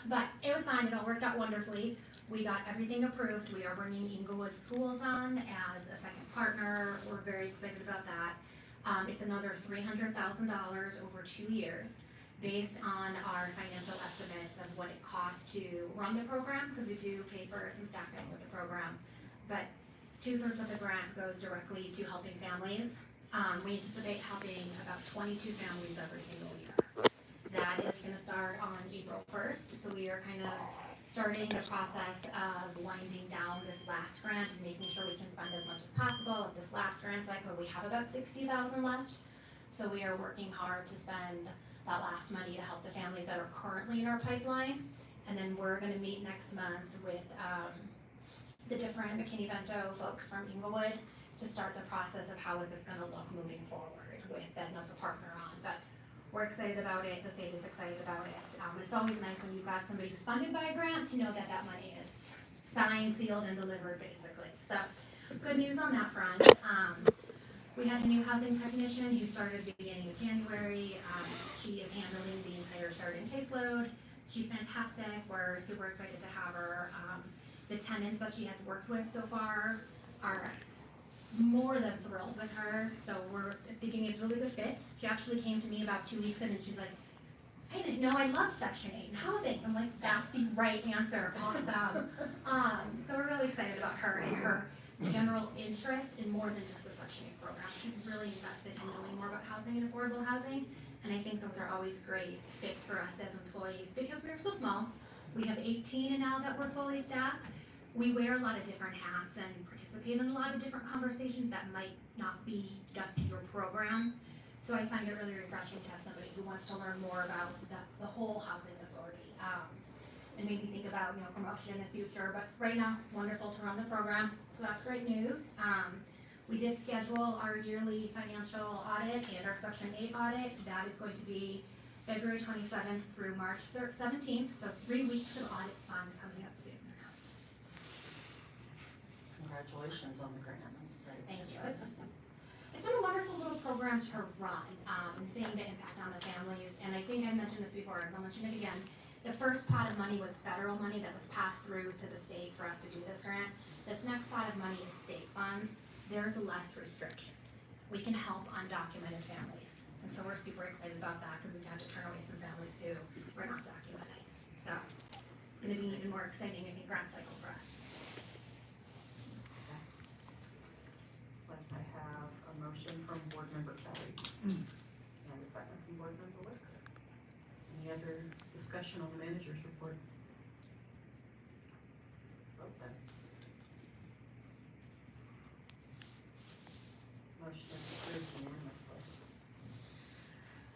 but it was fine, it all worked out wonderfully. We got everything approved. We are bringing Inglewood Schools on as a second partner. We're very excited about that. It's another $300,000 over 2 years, based on our financial estimates of what it costs to run the program, because we do pay for some staffing with the program. But 2/3 of the grant goes directly to helping families. We anticipate helping about 22 families every single year. That is going to start on April 1st, so we are kind of starting the process of winding down this last grant and making sure we can spend as much as possible. Of this last grant cycle, we have about $60,000 left, so we are working hard to spend that last money to help the families that are currently in our pipeline. And then we're going to meet next month with the different McKinney-Vento folks from Inglewood to start the process of how is this going to look moving forward with another partner on. But we're excited about it, the state is excited about it. It's always nice when you've got somebody who's funded by a grant to know that that money is signed, sealed, and delivered, basically. So, good news on that front. We had a new housing technician who started at the beginning of January. She is handling the entire Sheridan caseload. She's fantastic. We're super excited to have her. The tenants that she has worked with so far are more than thrilled with her, so we're thinking it's a really good fit. She actually came to me about 2 weeks in and she's like, I didn't know I love Section 8 and housing. I'm like, that's the right answer. Awesome. So we're really excited about her and her general interest in more than just the Section 8 program. She's really invested in knowing more about housing and affordable housing, and I think those are always great fits for us as employees because we're so small. We have 18 and now that we're fully staffed. We wear a lot of different hats and participate in a lot of different conversations that might not be just your program. So I find it really refreshing to have somebody who wants to learn more about the whole housing authority, and maybe think about promotion in the future. But right now, wonderful to run the program, so that's great news. We did schedule our yearly financial audit and our Section 8 audit. That is going to be February 27th through March 17th, so 3 weeks of audit fun coming up soon. Congratulations on the grant. Thank you. It's been a wonderful little program to run, and seeing the impact on the families. And I think I mentioned this before, and I'll mention it again. The first pot of money was federal money that was passed through to the state for us to do this grant. This next pot of money is state funds. There's less restrictions. We can help undocumented families. And so we're super excited about that because we've had to turn away some families who were not documented. So it's going to be even more exciting, I think, grant cycle for us. I have a motion from Board Member Kelly and a second from Board Member Whitaker. Any other discussion on the manager's report? Let's vote then. Motion is approved unanimously.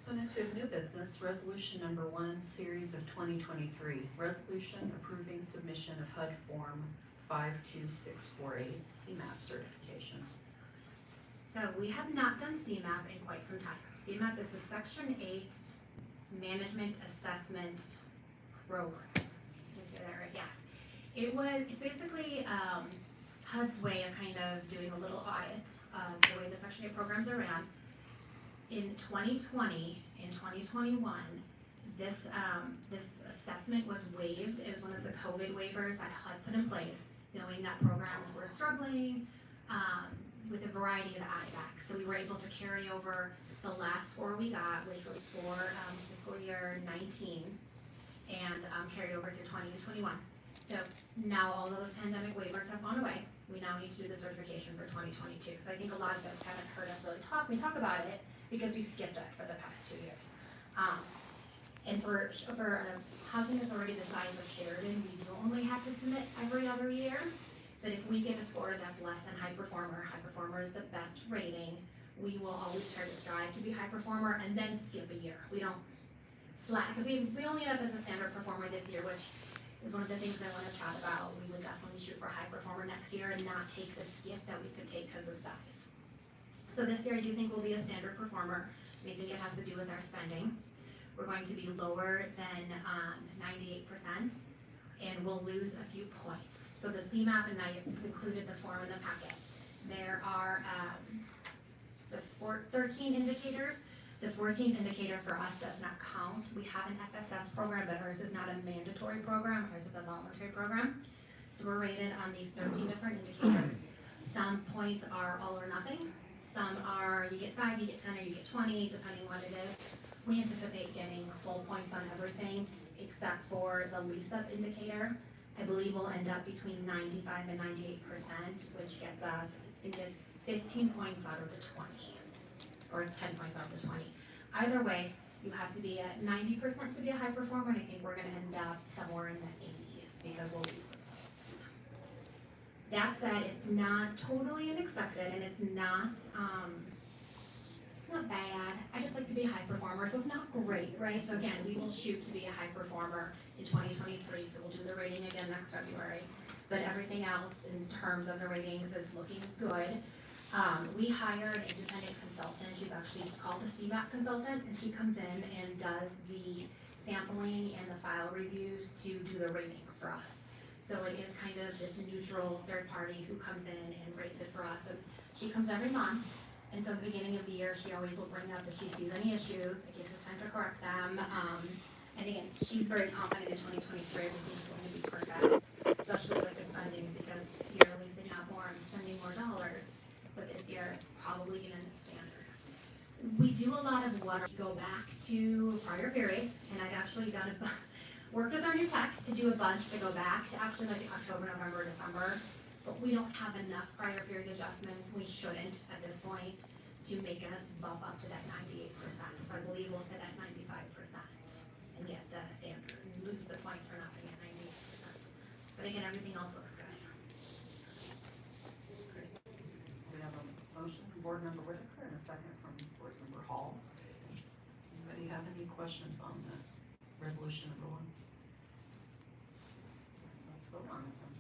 So next we have new business, resolution number 1, series of 2023. Resolution approving submission of HUD form 52648 CMAP certification. So we have not done CMAP in quite some time. CMAP is the Section 8 Management Assessment Program. Did I say that right? Yes. It's basically HUD's way of kind of doing a little audit of the way the Section 8 programs are ran. In 2020 and 2021, this assessment was waived. It was one of the COVID waivers that HUD put in place, knowing that programs were struggling with a variety of aspects. So we were able to carry over the last score we got, which was for fiscal year 19, and carried over through 20 and 21. So now all those pandemic waivers have gone away. We now need to do the certification for 2022. So I think a lot of us haven't heard us really talk about it because we've skipped it for the past 2 years. And for a housing authority the size of Sheridan, we do only have to submit every other year. But if we get a score that's less than high performer is the best rating, we will always try to strive to be high performer and then skip a year. We don't slack. If we only end up as a standard performer this year, which is one of the things I want to chat about, we would definitely shoot for high performer next year and not take the skip that we could take because of size. So this year I do think we'll be a standard performer. We think it has to do with our spending. We're going to be lower than 98%, and we'll lose a few points. So the CMAP, and I included the form in the packet. There are the 13 indicators. The 14th indicator for us does not count. We have an FSS program, but ours is not a mandatory program, ours is a voluntary program. So we're rated on these 13 different indicators. Some points are all or nothing. Some are you get 5, you get 10, or you get 20, depending what it is. We anticipate getting full points on everything except for the lease-up indicator. I believe we'll end up between 95 and 98%, which gets us, I think it's 15 points out of the 20, or it's 10 points out of the 20. Either way, you have to be at 90% to be a high performer, and I think we're gonna end up somewhere in the 80s because we'll lose the points. That said, it's not totally unexpected, and it's not bad. I just like to be a high performer, so it's not great, right? So again, we will shoot to be a high performer in 2023, so we'll do the rating again next February. But everything else in terms of the ratings is looking good. We hired an independent consultant. She's called the CMAP consultant, and she comes in and does the sampling and the file reviews to do the ratings for us. So it is kind of this neutral third party who comes in and rates it for us. And she comes every month. And so at the beginning of the year, she always will bring up if she sees any issues. It gives us time to correct them. And again, she's very confident in 2023 everything's going to be perfect, especially with this funding, because you're releasing out more and spending more dollars. But this year, it's probably going to be standard. We do a lot of what go back to prior periods, and I've actually worked with our new tech to do a bunch to go back to actually like October, November, December. But we don't have enough prior period adjustments, we shouldn't at this point, to make us bump up to that 98%. So I believe we'll sit at 95% and get the standard and lose the points for not being at 98%. But again, everything else looks good. Great. We have a motion from Board Member Whitaker and a second from Board Member Hall. Anybody have any questions on the resolution number 1? Let's vote on it then.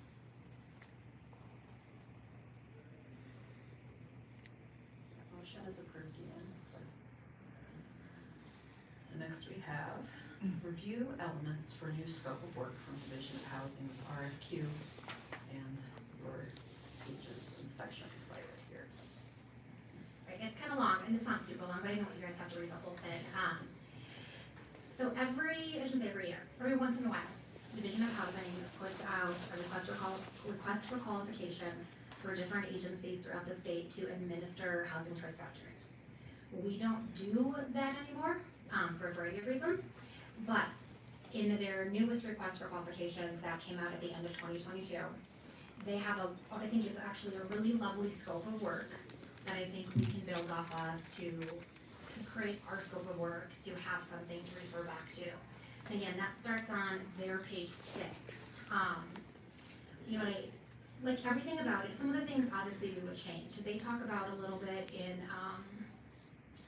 Motion is approved unanimously. And next we have review elements for new scope of work from Division of Housing's RFQ and your pages and sections cited here. Right, it's kind of long, and it's not super long, but I know you guys have to read the whole thing. So I shouldn't say every year, every once in a while, Division of Housing puts out a request for qualifications for different agencies throughout the state to administer housing choice vouchers. We don't do that anymore for a variety of reasons, but in their newest request for qualifications that came out at the end of 2022, they have I think it's actually a really lovely scope of work that I think we can build off of to create our scope of work, to have something to refer back to. Again, that starts on their page 6. Like everything about it, some of the things obviously we would change. They talk about a little bit in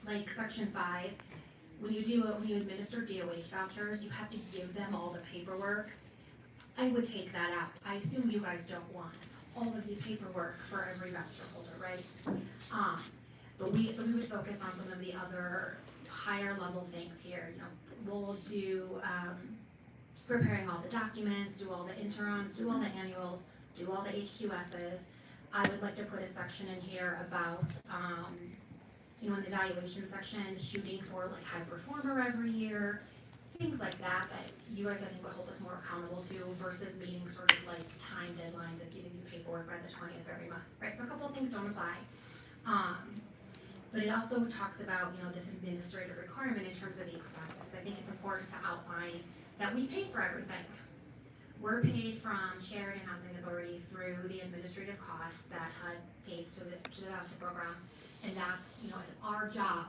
like section 5, when you administer DOH vouchers, you have to give them all the paperwork. I would take that out. I assume you guys don't want all of the paperwork for every voucher holder, right? But we would focus on some of the other higher level things here. We'll do preparing all the documents, do all the interims, do all the annuals, do all the HQSs. I would like to put a section in here about, in the evaluation section, shooting for like high performer every year, things like that you guys I think would hold us more accountable to versus meeting sort of like time deadlines of giving you paperwork by the 20th of every month, right? So a couple of things don't apply. But it also talks about, this administrative requirement in terms of the expenses. I think it's important to outline that we pay for everything. We're paid from Sheridan Housing Authority through the administrative costs that HUD pays to the voucher program. And that's, it's our job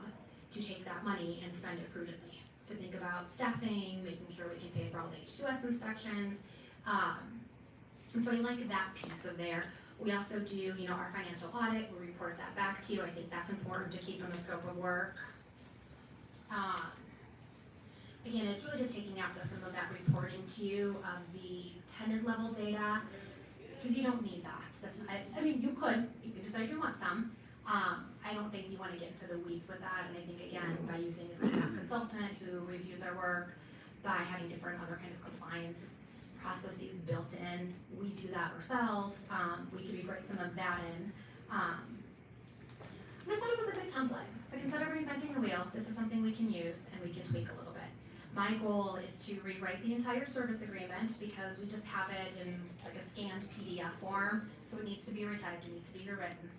to take that money and spend it prudently. To think about staffing, making sure we can pay for all the H2S inspections. And so I like that piece of there. We also do, our financial audit, we report that back to you. I think that's important to keep in the scope of work. Again, it's really just taking out some of that reporting to you of the tenant level data, because you don't need that. You could decide you want some. I don't think you want to get into the weeds with that, and I think again, by using a staff consultant who reviews our work, by having different other kind of compliance processes built in, we do that ourselves. We could rewrite some of that in. I just thought it was a good template. So instead of reinventing the wheel, this is something we can use and we can tweak a little bit. My goal is to rewrite the entire service agreement because we just have it in like a scanned PDF form, so it needs to be retyped, it needs to be rewritten.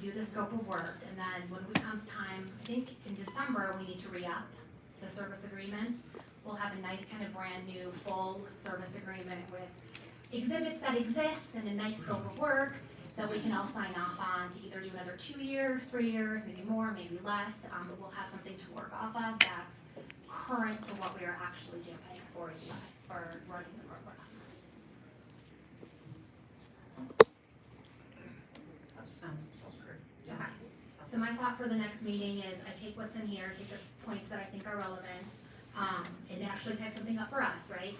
Do the scope of work, and then when it comes time, I think in December, we need to re-up the service agreement. We'll have a nice kind of brand new full service agreement with exhibits that exist and a nice scope of work that we can all sign off on to either do another 2 years, 3 years, maybe more, maybe less. But we'll have something to work off of that's current to what we are actually doing for you guys, for running the program. That sounds great. Okay. So my thought for the next meeting is I take what's in here, take the points that I think are relevant, and actually type something up for us, right?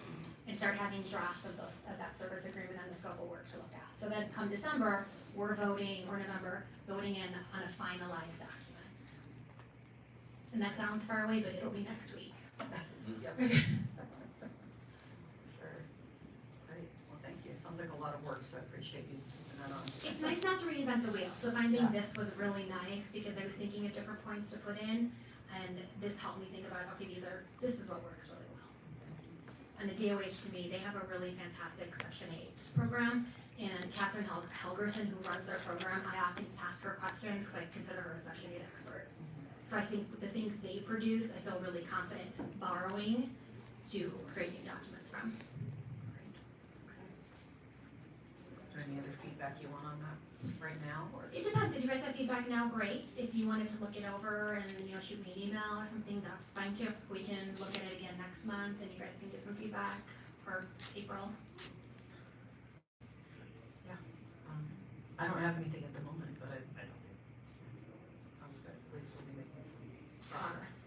And start having drafts of that service agreement and the scope of work to look at. So then come December, we're voting, or November, voting in on a finalized document. And that sounds far away, but it'll be next week. Yep. Sure. Great. Well, thank you. It sounds like a lot of work, so I appreciate you putting that on. It's nice not to reinvent the wheel, so finding Yeah. this was really nice because I was thinking of different points to put in, and this helped me think about, okay, this is what works really well. And the DOH, to me, they have a really fantastic Section 8 program, and Catherine Helgerson, who runs their program, I often ask her questions because I consider her a Section 8 expert. So I think the things they produce, I feel really confident borrowing to create new documents from. Is there any other feedback you want on that right now, or? It depends. If you guys have feedback now, great. If you wanted to look it over and, shoot me an email or something, that's fine too. We can look at it again next month and you guys can give some feedback for April. I don't have anything at the moment, but I don't. Sounds good. At least we'll be making some progress.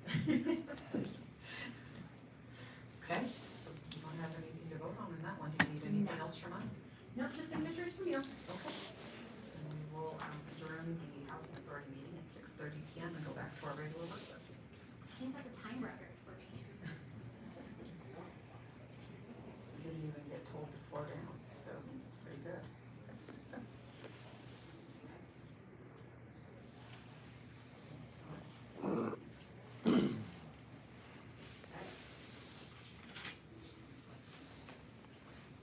Okay, so you don't have anything to vote on in that one. Do you need anything else from us? No, just signatures from you. Okay. And we will adjourn the Housing Authority meeting at 6:30 PM and go back to our regular work session. I think that's a time record for me. We didn't even get told to slow down, so pretty good.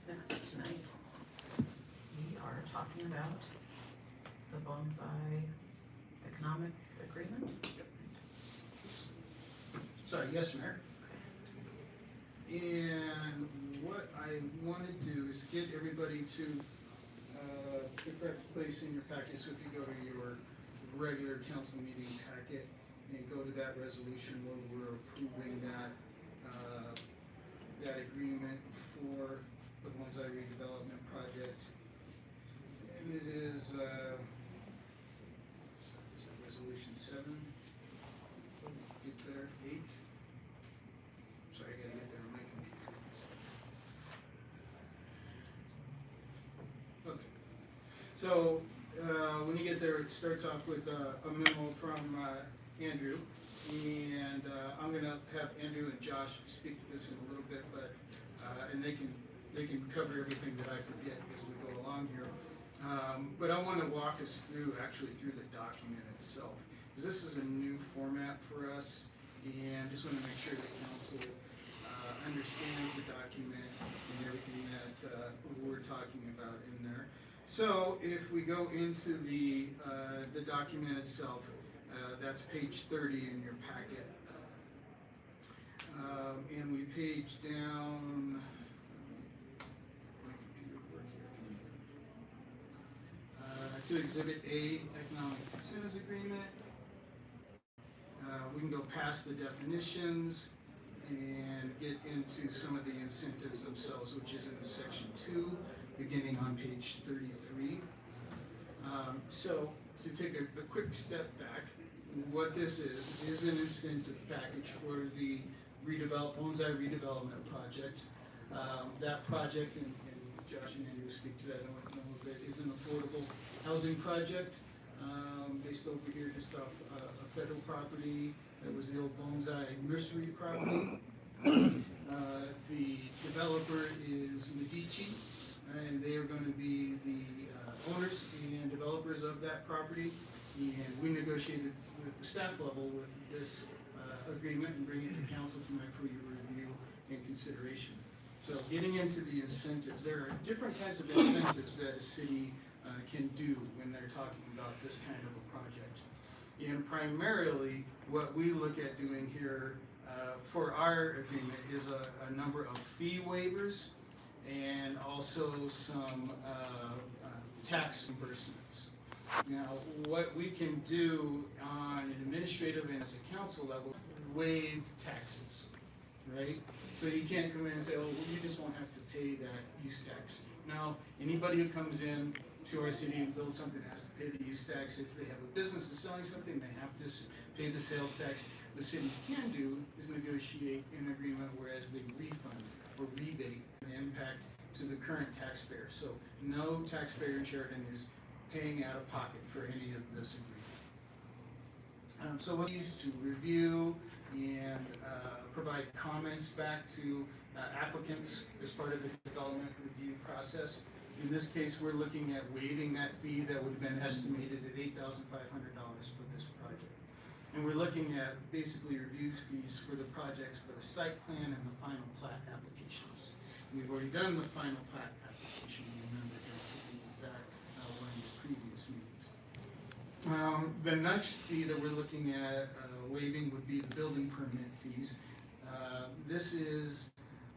Next up tonight, we are talking about the bonsai economic agreement. Sorry, yes, Mayor. And what I want to do is get everybody to the correct place in your packet. So if you go to your regular council meeting packet and go to that resolution where we're approving that agreement for the bonsai redevelopment project. And it is resolution 7. Get there, 8. Sorry, I gotta get there on my computer. Okay. So, when you get there, it starts off with a memo from Andrew. And I'm gonna have Andrew and Josh speak to this in a little bit, but, and they can cover everything that I forget as we go along here. But I wanna walk us through the document itself. Because this is a new format for us, and just want to make sure that council understands the document and everything that we're talking about in there. So if we go into the document itself, that's page 30 in your packet. And we page down, my computer work here. To Exhibit A, Economic Incentives Agreement. We can go past the definitions and get into some of the incentives themselves, which is in section 2, beginning on page 33. So to take a quick step back, what this is an incentive package for the bonsai redevelopment project. That project, and Josh and Andrew will speak to that in a little bit, is an affordable housing project based over here just off a federal property that was the old bonsai nursery property. The developer is Medici, and they are going to be the owners and developers of that property. And we negotiated with the staff level with this agreement and bring it to council tonight for your review and consideration. So getting into the incentives, there are different kinds of incentives that a city can do when they're talking about this kind of a project. And primarily, what we look at doing here for our agreement is a number of fee waivers and also some tax reimbursements. Now, what we can do on an administrative and as a council level, waive taxes, right? So you can't come in and say, oh, well, you just won't have to pay that use tax. Now, anybody who comes in to our city and builds something has to pay the use tax. If they have a business that's selling something, they have to pay the sales tax. The cities can do is negotiate an agreement whereas they refund or rebate the impact to the current taxpayer. So no taxpayer in Sheridan is paying out of pocket for any of this agreement. So we'll use to review and provide comments back to applicants as part of the development review process. In this case, we're looking at waiving that fee that would have been estimated at $8,500 for this project. And we're looking at basically review fees for the projects for the site plan and the final plat applications. We've already done the final plat application. You remember that one of the previous meetings. The next fee that we're looking at waiving would be the building permit fees. This is,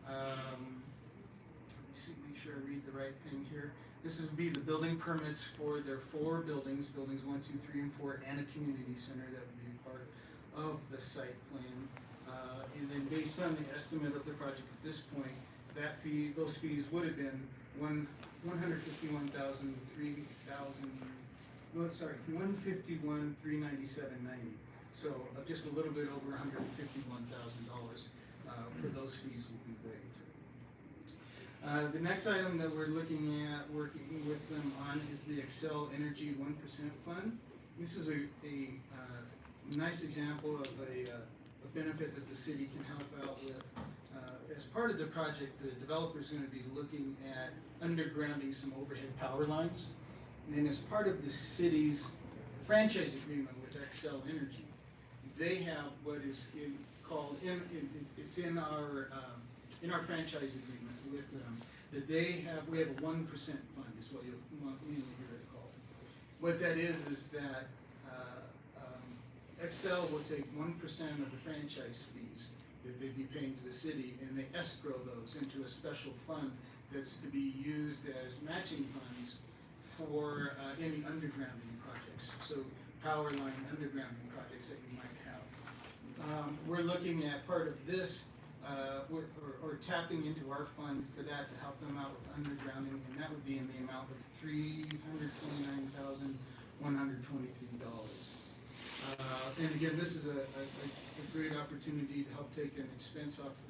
let me see, make sure I read the right thing here. This would be the building permits for their 4 buildings, buildings 1, 2, 3, and 4, and a community center that would be part of the site plan. And then based on the estimate of the project at this point, that fee, those fees would have been $151,397.90. So just a little bit over $151,000 for those fees will be waived. The next item that we're looking at working with them on is the Excel Energy 1% Fund. This is a nice example of a benefit that the city can help out with. As part of the project, the developer is going to be looking at undergrounding some overhead power lines. And then as part of the city's franchise agreement with Excel Energy, they have what is called, it's in our franchise agreement with them, that we have a 1% fund is what you'll mainly hear it called. What that is that Excel will take 1% of the franchise fees that they'd be paying to the city, and they escrow those into a special fund that's to be used as matching funds for any undergrounding projects. So power line undergrounding projects that you might have. We're looking at part of this, or tapping into our fund for that to help them out with undergrounding, and that would be in the amount of $329,123. And again, this is a great opportunity to help take an expense off of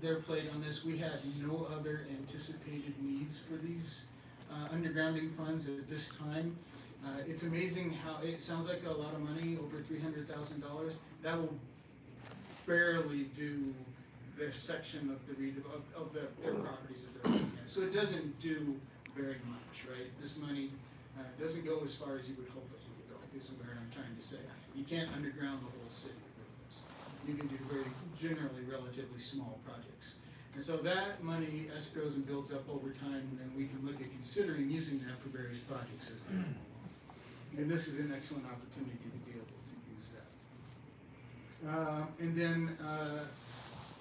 their plate on this. We had no other anticipated needs for these undergrounding funds at this time. It's amazing how it sounds like a lot of money, over $300,000. That will barely do their section of their properties that they're looking at. So it doesn't do very much, right? This money doesn't go as far as you would hope it would go, is what I'm trying to say. You can't underground the whole city with this. You can do very generally relatively small projects. And so that money escrows and builds up over time, and then we can look at considering using that for various projects as they come along. And this is an excellent opportunity to be able to use that. And then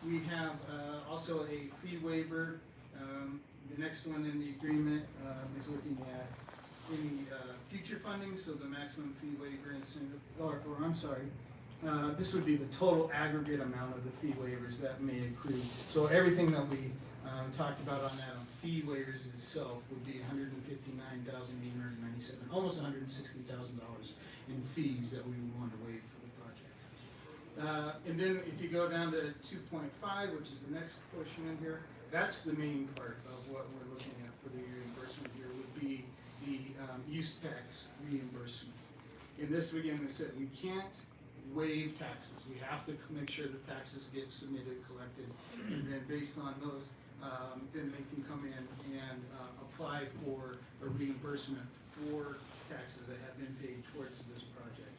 we have also a fee waiver. The next one in the agreement is looking at any future funding, so the maximum fee waiver incentive, this would be the total aggregate amount of the fee waivers that may accrue. So everything that we talked about on that on fee waivers itself would be $159,897, almost $160,000 in fees that we would want to waive for the project. And then if you go down to 2.5, which is the next portion in here, that's the main part of what we're looking at for the reimbursement here would be the use tax reimbursement. In this, again, we said we can't waive taxes. We have to make sure the taxes get submitted, collected, and then based on those, then they can come in and apply for a reimbursement for taxes that have been paid towards this project.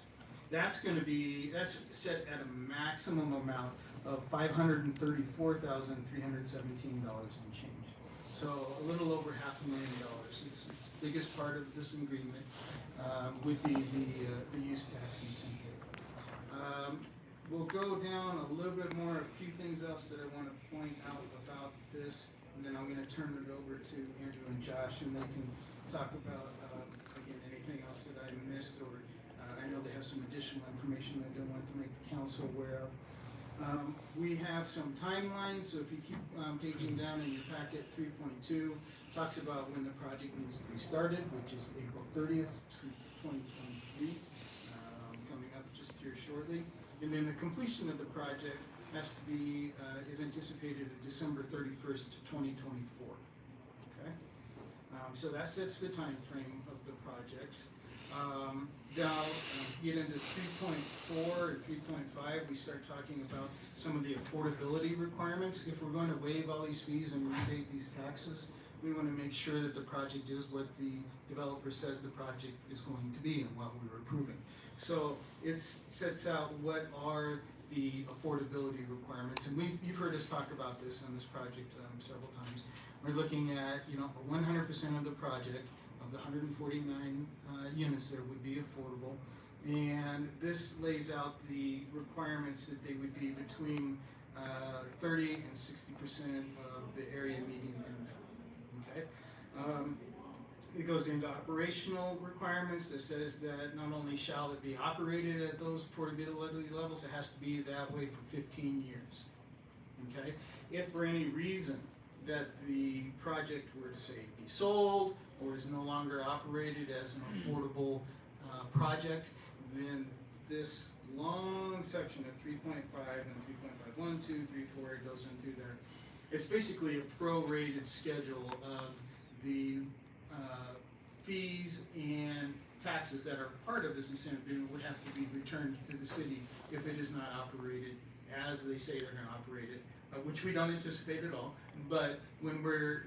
That's set at a maximum amount of $534,317 and change. So a little over $500,000. It's the biggest part of this agreement would be the use tax incentive. We'll go down a little bit more, a few things else that I want to point out about this, and then I'm going to turn it over to Andrew and Josh, and they can talk about, again, anything else that I missed, or I know they have some additional information that they want to make the council aware of. We have some timelines, so if you keep paging down in your packet, 3.2 talks about when the project needs to be started, which is April 30th, 2023, coming up just here shortly. And then the completion of the project has to be, is anticipated at December 31st, 2024. Okay? So that sets the time frame of the projects. Now, get into 3.4 and 3.5, we start talking about some of the affordability requirements. If we're going to waive all these fees and rebate these taxes, we want to make sure that the project is what the developer says the project is going to be and what we're approving. So it sets out what are the affordability requirements, and you've heard us talk about this on this project several times. We're looking at 100% of the project of the 149 units there would be affordable, and this lays out the requirements that they would be between 30 and 60% of the area median income. Okay. It goes into operational requirements that says that not only shall it be operated at those affordability levels, it has to be that way for 15 years. Okay? If for any reason that the project were to say be sold or is no longer operated as an affordable project, then this long section of 3.5 and 3.5, 1, 2, 3, 4, it goes into there. It's basically a prorated schedule of the fees and taxes that are part of this incentive agreement would have to be returned to the city if it is not operated as they say they're going to operate it, which we don't anticipate at all. But when we're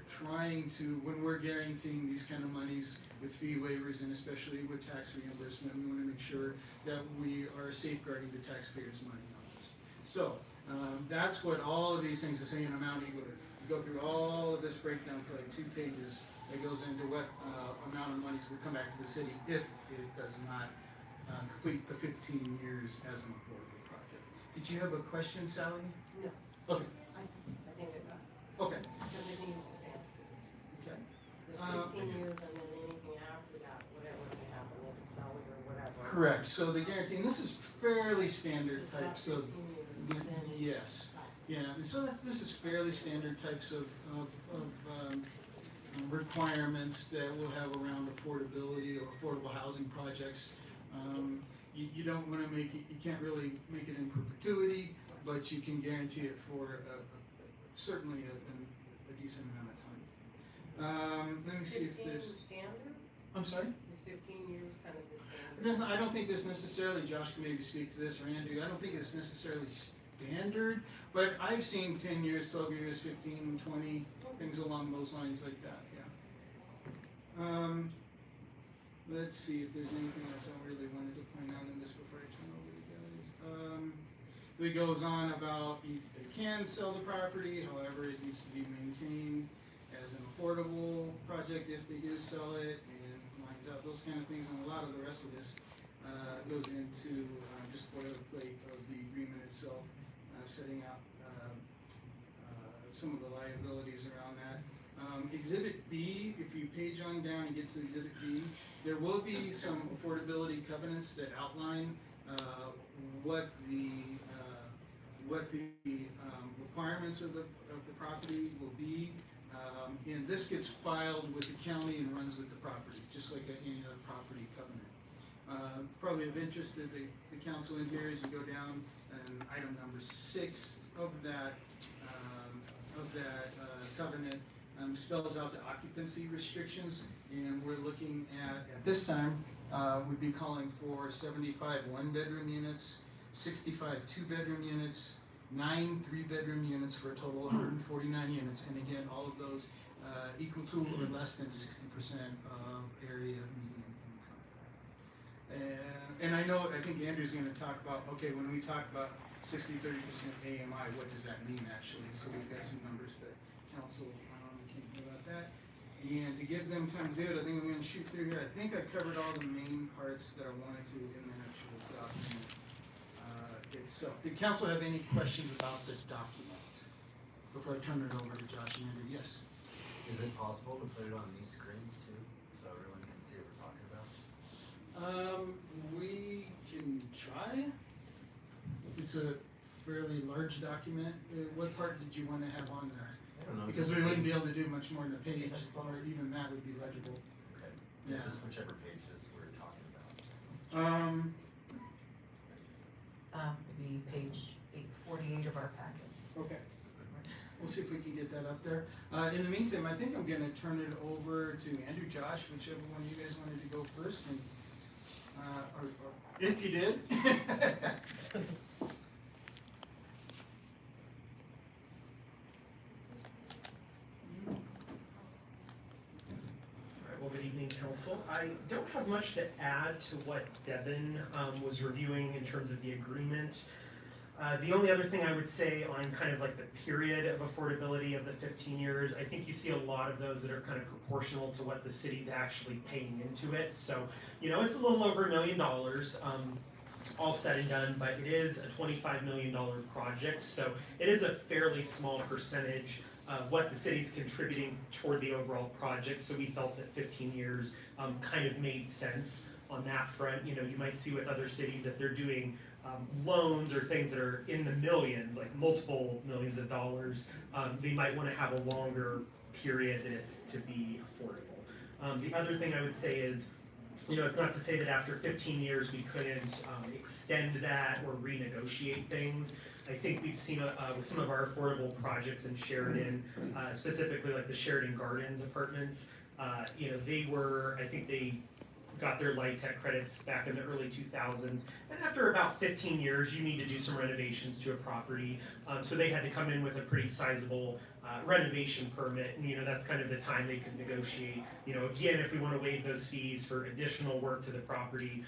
guaranteeing these kind of monies with fee waivers and especially with tax reimbursement, we want to make sure that we are safeguarding the taxpayers' money on this. So that's what all of these things are saying. Amount equal to. Go through all of this breakdown for like 2 pages. It goes into what amount of monies would come back to the city if it does not complete the 15 years as an affordable project. Did you have a question, Sally? No. Okay. I think it got. Okay. Everything is standard. Okay. The 15 years and then anything after that, whatever may happen, if it's selling or whatever. Correct. So the guarantee, and this is fairly standard types of. Yes. Yeah, and so this is fairly standard types of requirements that we'll have around affordability or affordable housing projects. You don't want to make it, you can't really make it in perpetuity, but you can guarantee it for certainly a decent amount of time. Let me see if there's. 15 standard? I'm sorry? Is 15 years kind of the standard? I don't think this necessarily, Josh can maybe speak to this, or Andrew, I don't think it's necessarily standard, but I've seen 10 years, 12 years, 15, 20, things along those lines like that, yeah. Let's see if there's anything else I really wanted to point out in this before I turn over to guys. It goes on about they can sell the property, however, it needs to be maintained as an affordable project if they do sell it, and lines out those kind of things, and a lot of the rest of this goes into just boilerplate of the agreement itself, setting out some of the liabilities around that. Exhibit B, if you page on down and get to Exhibit B, there will be some affordability covenants that outline what the requirements of the property will be, and this gets filed with the county and runs with the property, just like any other property covenant. Probably of interest to the council in here is you go down and item number 6 of that covenant spells out the occupancy restrictions, and we're looking at this time, we'd be calling for 75 1-bedroom units, 65 2-bedroom units, 9 3-bedroom units for a total of 149 units, and again, all of those equal to or less than 60% of area median income. And I know, I think Andrew's gonna talk about, okay, when we talk about 30% AMI, what does that mean actually? So we've got some numbers that council can do about that. And to give them time to do it, I think I'm gonna shoot through here. I think I covered all the main parts that I wanted to in the actual document itself. Did council have any questions about the document? Before I turn it over to Josh and Andrew, yes? Is it possible to put it on these screens too, so everyone can see what we're talking about? We can try. It's a fairly large document. What part did you want to have on there? I don't know. Because we wouldn't be able to do much more than a page, or even that would be legible. Okay, Yeah. just whichever pages we're talking about. The page 48 of our packet. Okay. We'll see if we can get that up there. In the meantime, I think I'm gonna turn it over to Andrew, Josh, whichever one you guys wanted to go first, and, or if you did. Alright, well, good evening, council. I don't have much to add to what Devin was reviewing in terms of the agreement. The only other thing I would say on kind of like the period of affordability of the 15 years, I think you see a lot of those that are kind of proportional to what the city's actually paying into it. So, you know, it's a little over $1 million, all said and done, but it is a $25 million project. So it is a fairly small percentage of what the city's contributing toward the overall project. So we felt that 15 years kind of made sense on that front. You know, you might see with other cities if they're doing loans or things that are in the millions, like multiple millions of dollars, they might want to have a longer period that it's to be affordable. The other thing I would say is, you know, it's not to say that after 15 years we couldn't extend that or renegotiate things. I think we've seen with some of our affordable projects in Sheridan, specifically like the Sheridan Gardens apartments, you know, I think they got their light tech credits back in the early 2000s, and after about 15 years you need to do some renovations to a property, so they had to come in with a pretty sizable renovation permit, and you know, that's kind of the time they could negotiate, you know, again, if we want to waive those fees for additional work to the property,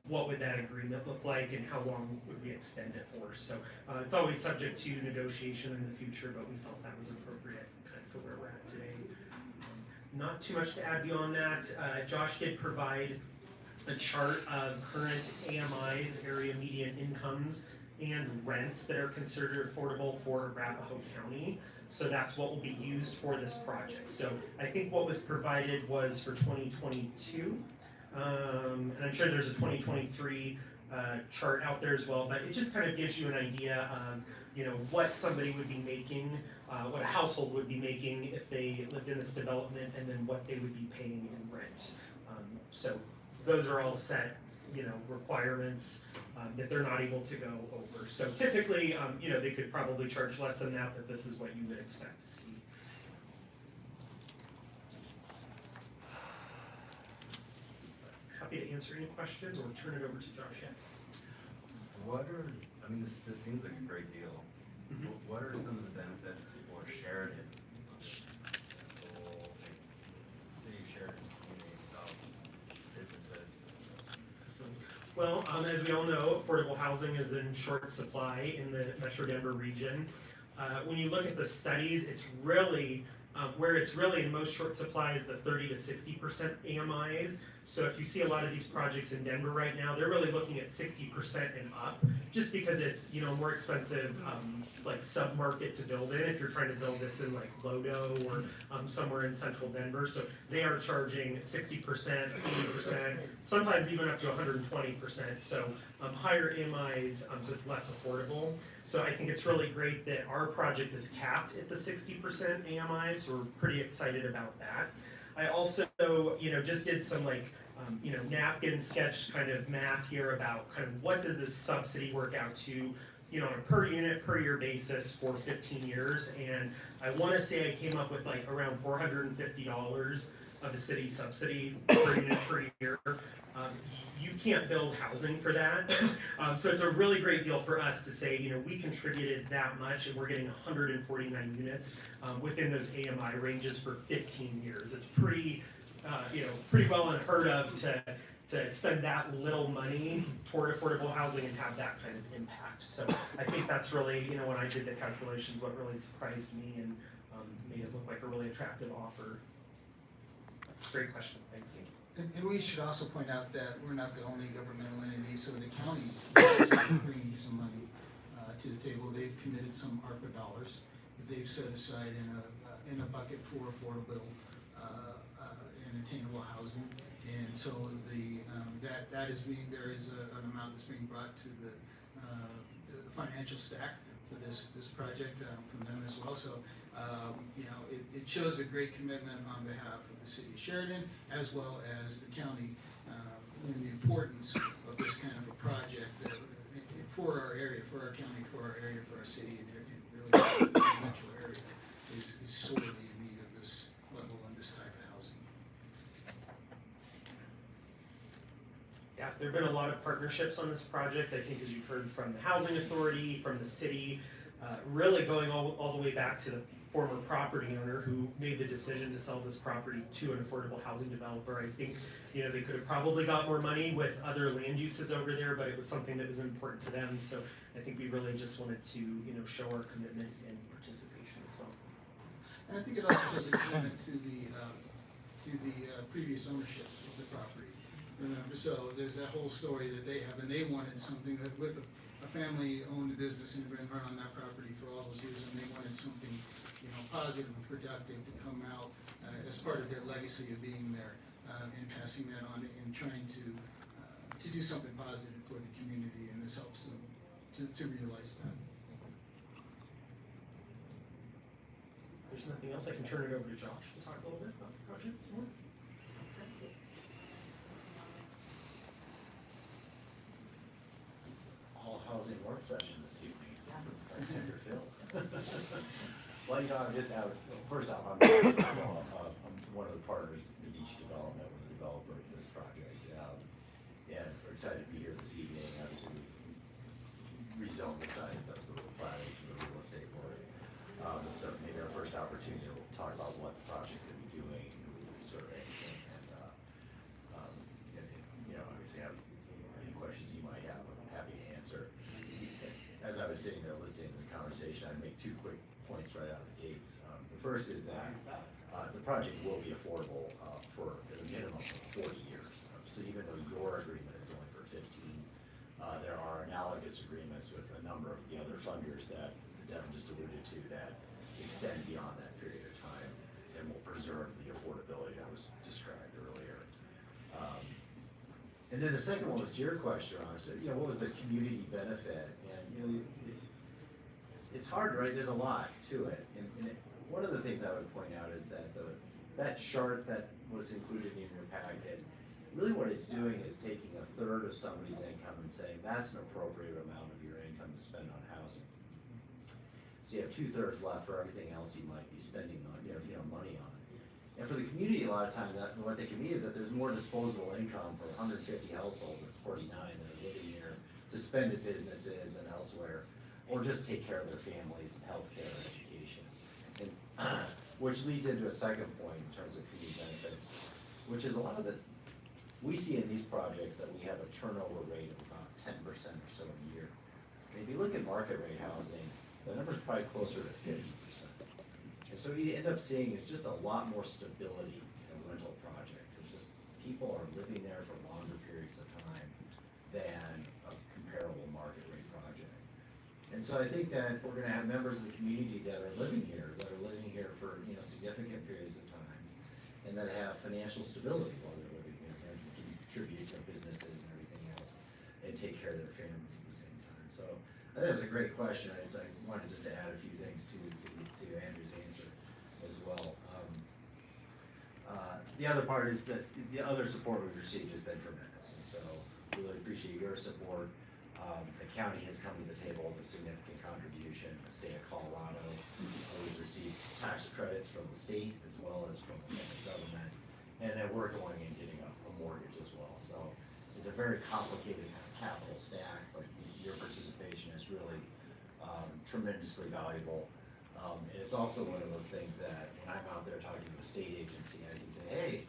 what would that agreement look like and how long would we extend it for? So it's always subject to negotiation in the future, but we felt that was appropriate kind of for where we're at today. Not too much to add beyond that. Josh did provide a chart of current AMIs, area median incomes, and rents that are considered affordable for Arapahoe County. So that's what will be used for this project. So I think what was provided was for 2022, and I'm sure there's a 2023 chart out there as well, but it just kind of gives you an idea of, you know, what somebody would be making, what a household would be making if they lived in this development, and then what they would be paying in rent. So those are all set, you know, requirements that they're not able to go over. So typically, you know, they could probably charge less than that, but this is what you would expect to see. Happy to answer any questions or turn it over to Josh. Yes. I mean, this seems like a great deal. Mhm. What are some of the benefits for Sheridan on this whole thing? City of Sheridan, community itself, businesses? Well, as we all know, affordable housing is in short supply in the Metro Denver region. When you look at the studies, it's really where it's really in most short supply is the 30 to 60% AMIs. So if you see a lot of these projects in Denver right now, they're really looking at 60% and up, just because it's, you know, more expensive, like sub-market to build in if you're trying to build this in like Lodo or somewhere in central Denver. So they are charging 60%, 80%, sometimes even up to 120%. So higher AMIs, so it's less affordable. So I think it's really great that our project is capped at the 60% AMI, so we're pretty excited about that. I also, you know, just did some like, you know, napkin sketch kind of math here about kind of what does this subsidy work out to, you know, on a per unit, per year basis for 15 years. And I want to say I came up with like around $450 of a city subsidy per unit per year. You can't build housing for that. So it's a really great deal for us to say, you know, we contributed that much and we're getting 149 units within those AMI ranges for 15 years. It's pretty, you know, pretty well unheard of to to spend that little money toward affordable housing and have that kind of impact. So I think that's really, you know, when I did the calculations, what really surprised me and made it look like a really attractive offer. Great question, thanks. And we should also point out that we're not the only governmental entity, so the county is also bringing some money to the table. They've committed some ARPA dollars that they've set aside in a bucket for affordable and attainable housing. And so that is there is an amount that's being brought to the financial stack for this project from them as well. So you know, it shows a great commitment on behalf of the city of Sheridan as well as the county in the importance of this kind of a project for our area, for our county, for our area, for our city, and really the residential area is sorely in need of this level and this type of housing. Yeah, there have been a lot of partnerships on this project, I think, as you've heard from the Housing Authority, from the city, really going all the way back to the former property owner who made the decision to sell this property to an affordable housing developer. I think, you know, they could have probably got more money with other land uses over there, but it was something that was important to them. So I think we really just wanted to, you know, show our commitment and participation as well. And I think it also shows a commitment to the previous ownership of the property. Remember, so there's that whole story that they have, and they wanted something that with a family-owned business and been run on that property for all those years, and they wanted something, you know, positive and productive to come out as part of their legacy of being there and passing that on and trying to do something positive for the community, and this helps them to realize that. There's nothing else. I can turn it over to Josh to talk a little bit about the project some more. All housing work session this evening, Dr. Phil. Well, you know, I'm just out, first off, I'm one of the partners in each development, with the developer of this project. And we're excited to be here this evening. Obviously, we rezoned the site, that's the planning, some of the real estate work. And so maybe our first opportunity to talk about what the project could be doing, surveys, and you know, obviously have any questions you might have, I'm happy to answer. As I was sitting there listening to the conversation, I'd make two quick points right out of the gates. The first is that the project will be affordable for at a minimum of 40 years. So even though your agreement is only for 15, there are analogous agreements with a number of the other funders that Devin just alluded to that extend beyond that period of time and will preserve the affordability that was described earlier. And then the second one was to your question, Ron. So, you know, what was the community benefit? And you know, it's hard, right? There's a lot to it. And one of the things I would point out is that that chart that was included in your packet, really what it's doing is taking a third of somebody's income and saying that's an appropriate amount of your income to spend on housing. So you have 2/3 left for everything else you might be spending on, you know, money on. And for the community, a lot of times, what they can mean is that there's more disposable income for 150 households of 49 that are living here to spend at businesses and elsewhere, or just take care of their families, healthcare, and education. And which leads into a second point in terms of community benefits, which is a lot of we see in these projects that we have a turnover rate of about 10% or so a year. And if you look at market rate housing, the number's probably closer to 50%. And so what you end up seeing is just a lot more stability in a rental project. It's just people are living there for longer periods of time than a comparable market rate project. And so I think that we're gonna have members of the community that are living here for, you know, significant periods of time, and that have financial stability while they're living here, and can contribute to businesses and everything else, and take care of their families at the same time. So I think that's a great question. I wanted just to add a few things to Andrew's answer as well. The other part is that the other support we've received has been tremendous, and so really appreciate your support. The county has come to the table with a significant contribution. The state of Colorado, we've received tax credits from the state as well as from the federal government, and then we're going and getting a mortgage as well. So it's a very complicated capital stack, but your participation is really tremendously valuable. And it's also one of those things that when I'm out there talking to a state agency, I can say, hey,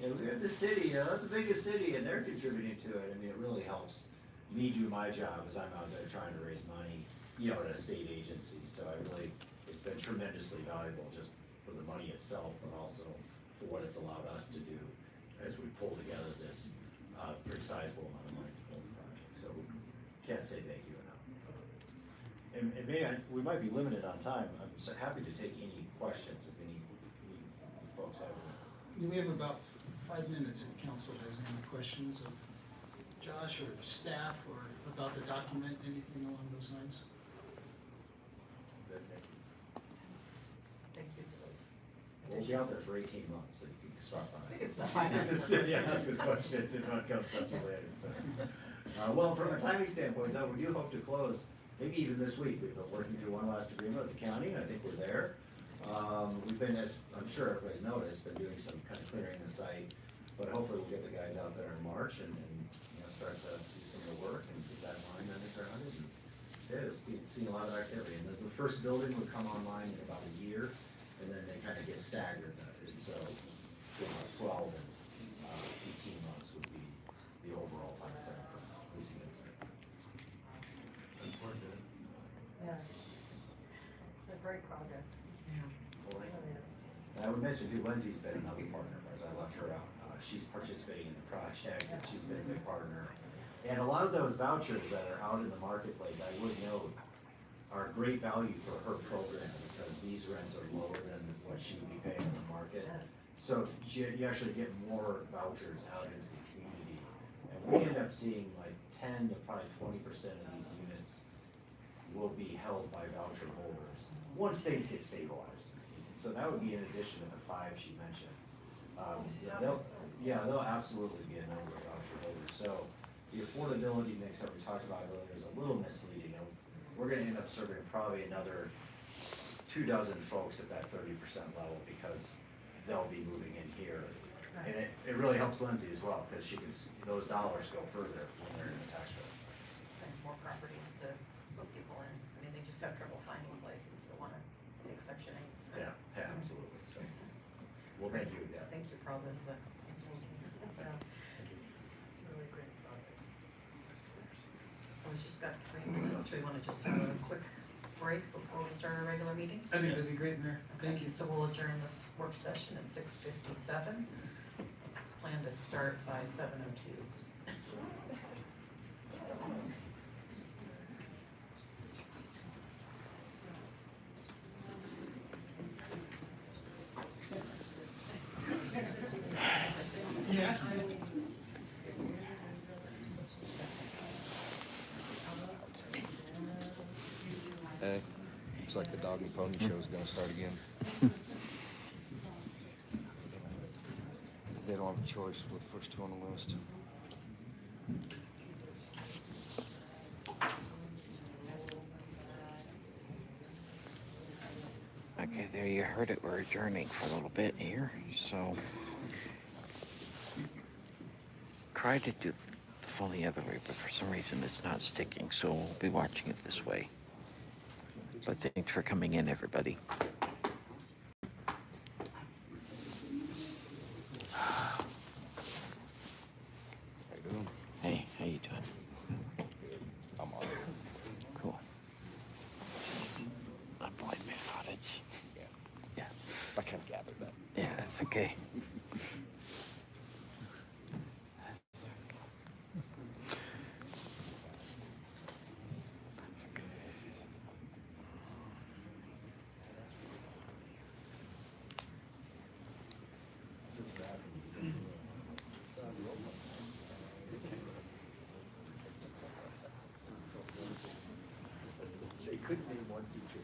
we're the city, the biggest city, and they're contributing to it. I mean, it really helps me do my job as I'm out there trying to raise money, at a state agency. So it's been tremendously valuable just for the money itself, but also for what it's allowed us to do as we pull together this pretty sizable amount of money to build the project. So can't say thank you enough. And we might be limited on time. I'm so happy to take any questions if any folks have any. We have about 5 minutes if council has any questions of Josh or staff or about the document, anything along those lines. Good, thank you. Thank you for those. We'll be out there for 18 months, so you can start by. It's the finance. Yeah, ask us questions if it comes up to later, so. Well, from a timing standpoint, though, we do hope to close, maybe even this week. We've been working through one last agreement with the county, and I think we're there. We've been, as I'm sure everybody's noticed, been doing some kind of clearing the site, but hopefully we'll get the guys out there in March and start to do some of the work and get that line underground. And it's seeing a lot of activity. And the first building would come online in about a year, and then they kind of get staggered. And so 12 and 18 months would be the overall time frame for leasing it. Yeah. It's a great project. Yeah. It really is. And I would mention too, Lindsay's been another partner of ours. I left her out. She's participating in the project, and she's been a good partner. And a lot of those vouchers that are out in the marketplace, I would note, are great value for her program because these rents are lower than what she would be paying in the market. So you actually get more vouchers out into the community. And we end up seeing like 10 to probably 20% of these units will be held by voucher holders once things get stabilized. So that would be in addition to the 5 she mentioned. They'll absolutely be a number of voucher holders. So the affordability mix that we talked about earlier is a little misleading. We're gonna end up serving probably another 24 folks at that 30% level because they'll be moving in here. And it really helps Lindsay as well because those dollars go further when they're in the tax credit. And more properties to put people in. I mean, they just have trouble finding places that wanna take Section 8. So. Yeah, absolutely. So, well, thank you again. Thank you for all this. Really great project. We just got 3 minutes. Do we want to just have a quick break before we start our regular meeting? I think that'd be great, Mayor. Thank you. So we'll adjourn this work session at 6:57. It's planned to start by 7:02. Yeah. Hey, looks like the dog and pony show is gonna start again. They don't have a choice with the first two on the list. Okay, there you heard it. We're adjourning for a little bit here. So, try to do the phone the other way, but for some reason it's not sticking. So we'll be watching it this way. But thanks for coming in, everybody. How you doing? Hey, how you doing? I'm all right. Cool. I'm Blind Man Audits. Yeah, Yeah. I kind of gathered that. Yeah, that's okay. They couldn't name one feature.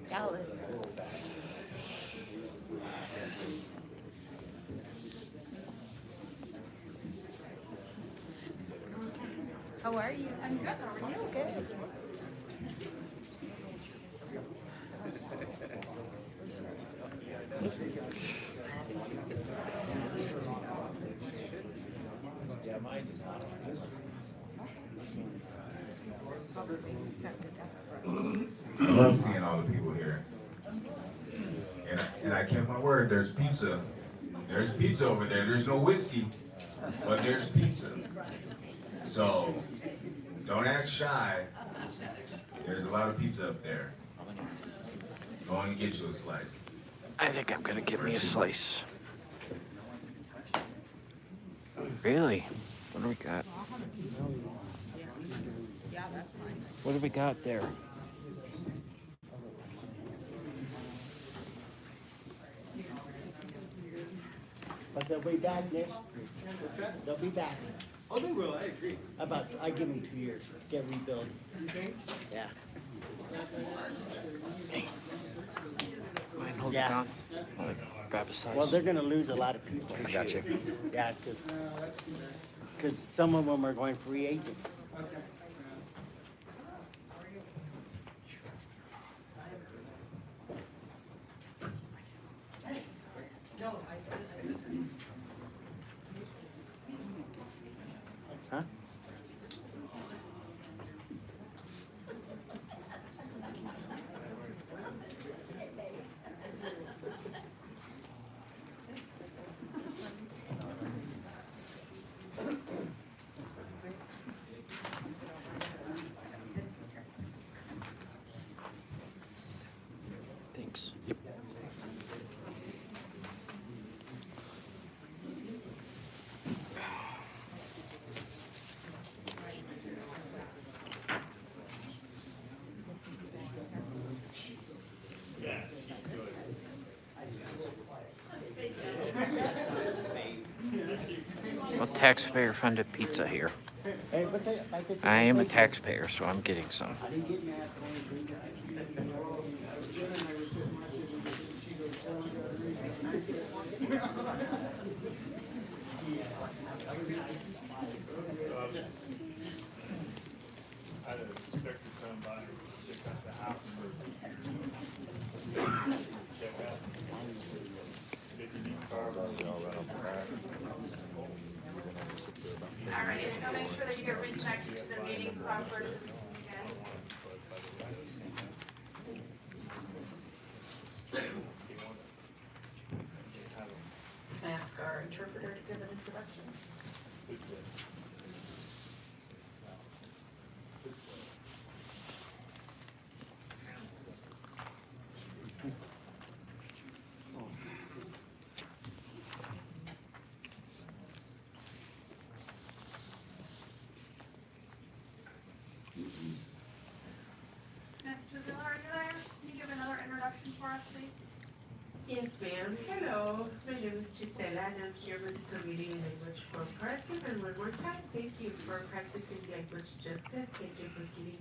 Jealous. How are you? I'm good. How are you? Good. I love seeing all the people here. And I kept my word, there's pizza. There's pizza over there. There's no whiskey, but there's pizza. So, don't act shy. There's a lot of pizza up there. Go on and get you a slice. I think I'm gonna get me a slice. Really? What do we got? Yeah, that's fine. What do we got there? But they'll be back next, What's that? they'll be back. Oh, they will, I agree. I give them 2 years, get rebuilt, You think? yeah. Mind hold Yeah. it down? I'll grab a slice. Well, they're gonna lose a lot of people. I got you. Yeah, That's too bad. cause some of them are going free agent. Okay. Huh? Thanks. Well, taxpayer-funded pizza here. Hey, but they, like I said. I am a they- taxpayer, so I'm getting some. I didn't get mad when they I had an inspector come by and check out the house for check out. Did you need cars? All right, and I'll make sure that you get reconnected to the meeting software system again. Can I ask our interpreter to give an introduction? Ms. Tuzilla, are you there? Can you give another introduction for us, please? Yes, ma'am. Hello. My name is Gisela, and I'm here with the Community Language for Practice. And one more time, thank you for practicing language justice. Thank you for giving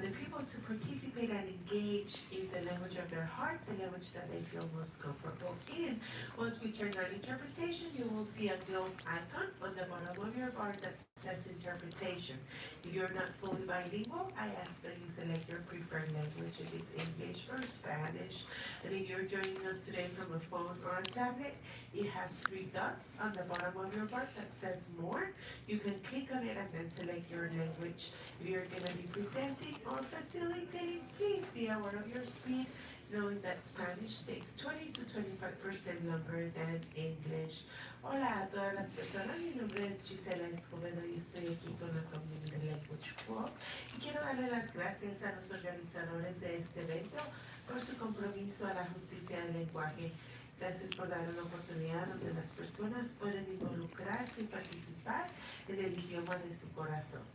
the people to participate and engage in the language of their heart, the language that they feel most comfortable in. Once we turn on interpretation, you will see a globe icon on the bottom of your bar that says interpretation. If you're not fully bilingual, I ask that you select your preferred language, if it's English or Spanish. And if you're joining us today from a phone or a tablet, it has 3 dots on the bottom of your bar that says more. You can click on it and then select your language. If you're going to be presenting or facilitating, please be aware of your speed, knowing that Spanish takes 20 to 25% longer than English. Hola a todas las personas, mi nombre es Gisela Escobedo y estoy aquí con la Community Language Club. Y quiero darle las gracias a los organizadores de este evento por su compromiso a la justicia del lenguaje. Gracias por dar una oportunidad donde las personas pueden involucrarse y participar en el idioma de su corazón.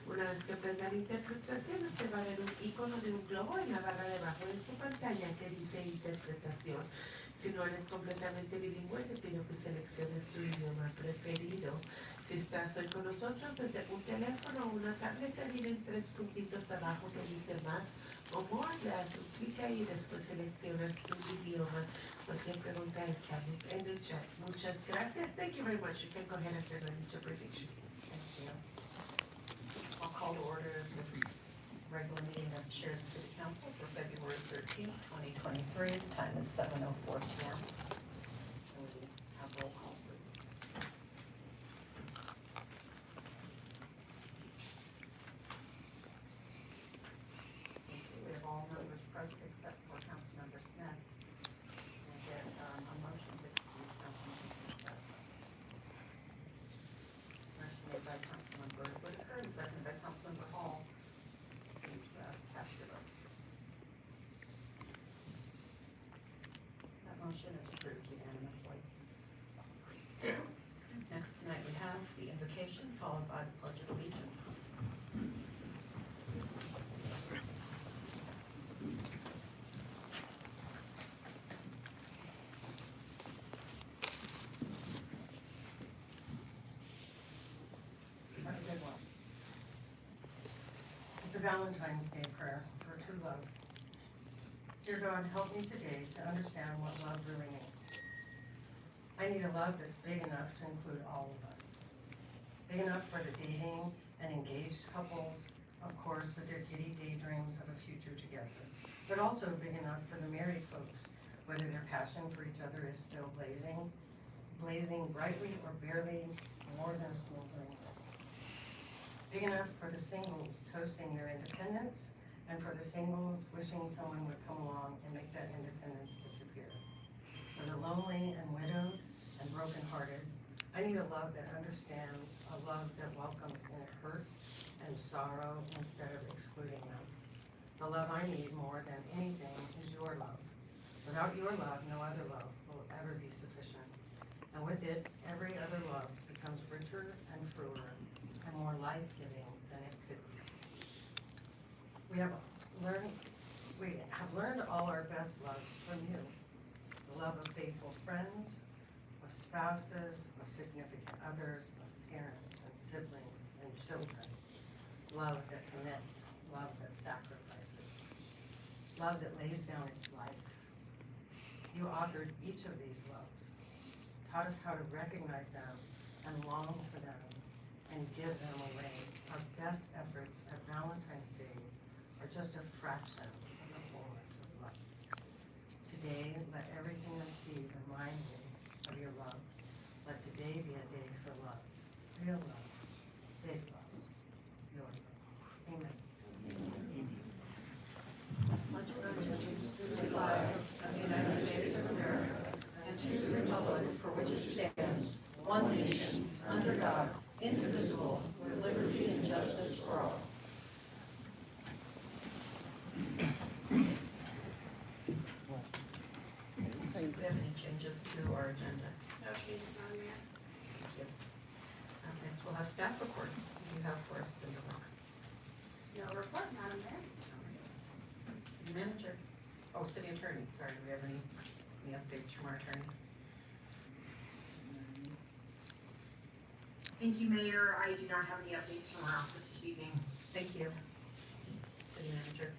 Una vez que aprendan interpretación, usted va a ver un icono de un globo en la barra debajo de su pantalla que dice interpretación. Si no eres completamente bilingüe, te pido que selecciones tu idioma preferido. Si estás hoy con nosotros desde un teléfono o una tableta, vienen 3 puntitos abajo que dice más o more, le das un clic ahí y después seleccionas tu idioma. Cualquier pregunta estamos en el chat. Muchas gracias. Thank you very much. You can go ahead and send an interpretation. Thank you. call to order this regular meeting of the Sheridan City Council for February 13th, 2023. The time is 7:04 p.m. And we have roll call, please. Okay, we have all members present except for Councilmember Smith. Can I get a motion to excuse Councilmember Smith? Motion made by Councilmember Whitaker and seconded by Councilmember Hall. Please cast your votes. That motion is approved unanimously. Next tonight we have the invocation followed by the Pledge of Allegiance. Have a good one. It's a Valentine's Day prayer for true love. Dear God, help me today to understand what love really means. I need a love that's big enough to include all of us. Big enough for the dating and engaged couples, of course, with their giddy daydreams of a future together. But also big enough for the married folks, whether their passion for each other is still blazing brightly or barely more than a smoldering. Big enough for the singles toasting their independence, and for the singles wishing someone would come along and make that independence disappear. For the lonely and widowed and brokenhearted, I need a love that understands, a love that welcomes in hurt and sorrow instead of excluding them. The love I need more than anything is your love. Without your love, no other love will ever be sufficient. And with it, every other love becomes richer and truer and more life-giving than it could be. We have learned all our best loves from you. The love of faithful friends, of spouses, of significant others, of parents and siblings and children. Love that commits, love that sacrifices, love that lays down its life. You authored each of these loves, taught us how to recognize them and long for them and give them away. Our best efforts at Valentine's Day are just a fraction of the wholeness of life. Today, let everything I see remind me of your love. Let today be a day for love, real love, big love, your love. Amen. Pledge allegiance to the flag of the United States of America and to the republic for which it stands, one nation, under God, indivisible, with liberty and justice for all. Do we have any changes to our agenda? No changes on there. Thank you. Next, we'll have staff reports. What do you have for us, Cindy? No report, Madam Mayor. City manager. Oh, city attorney. Sorry, do we have any updates from our attorney? Thank you, Mayor. I do not have any updates from our office this evening. Thank you. City manager.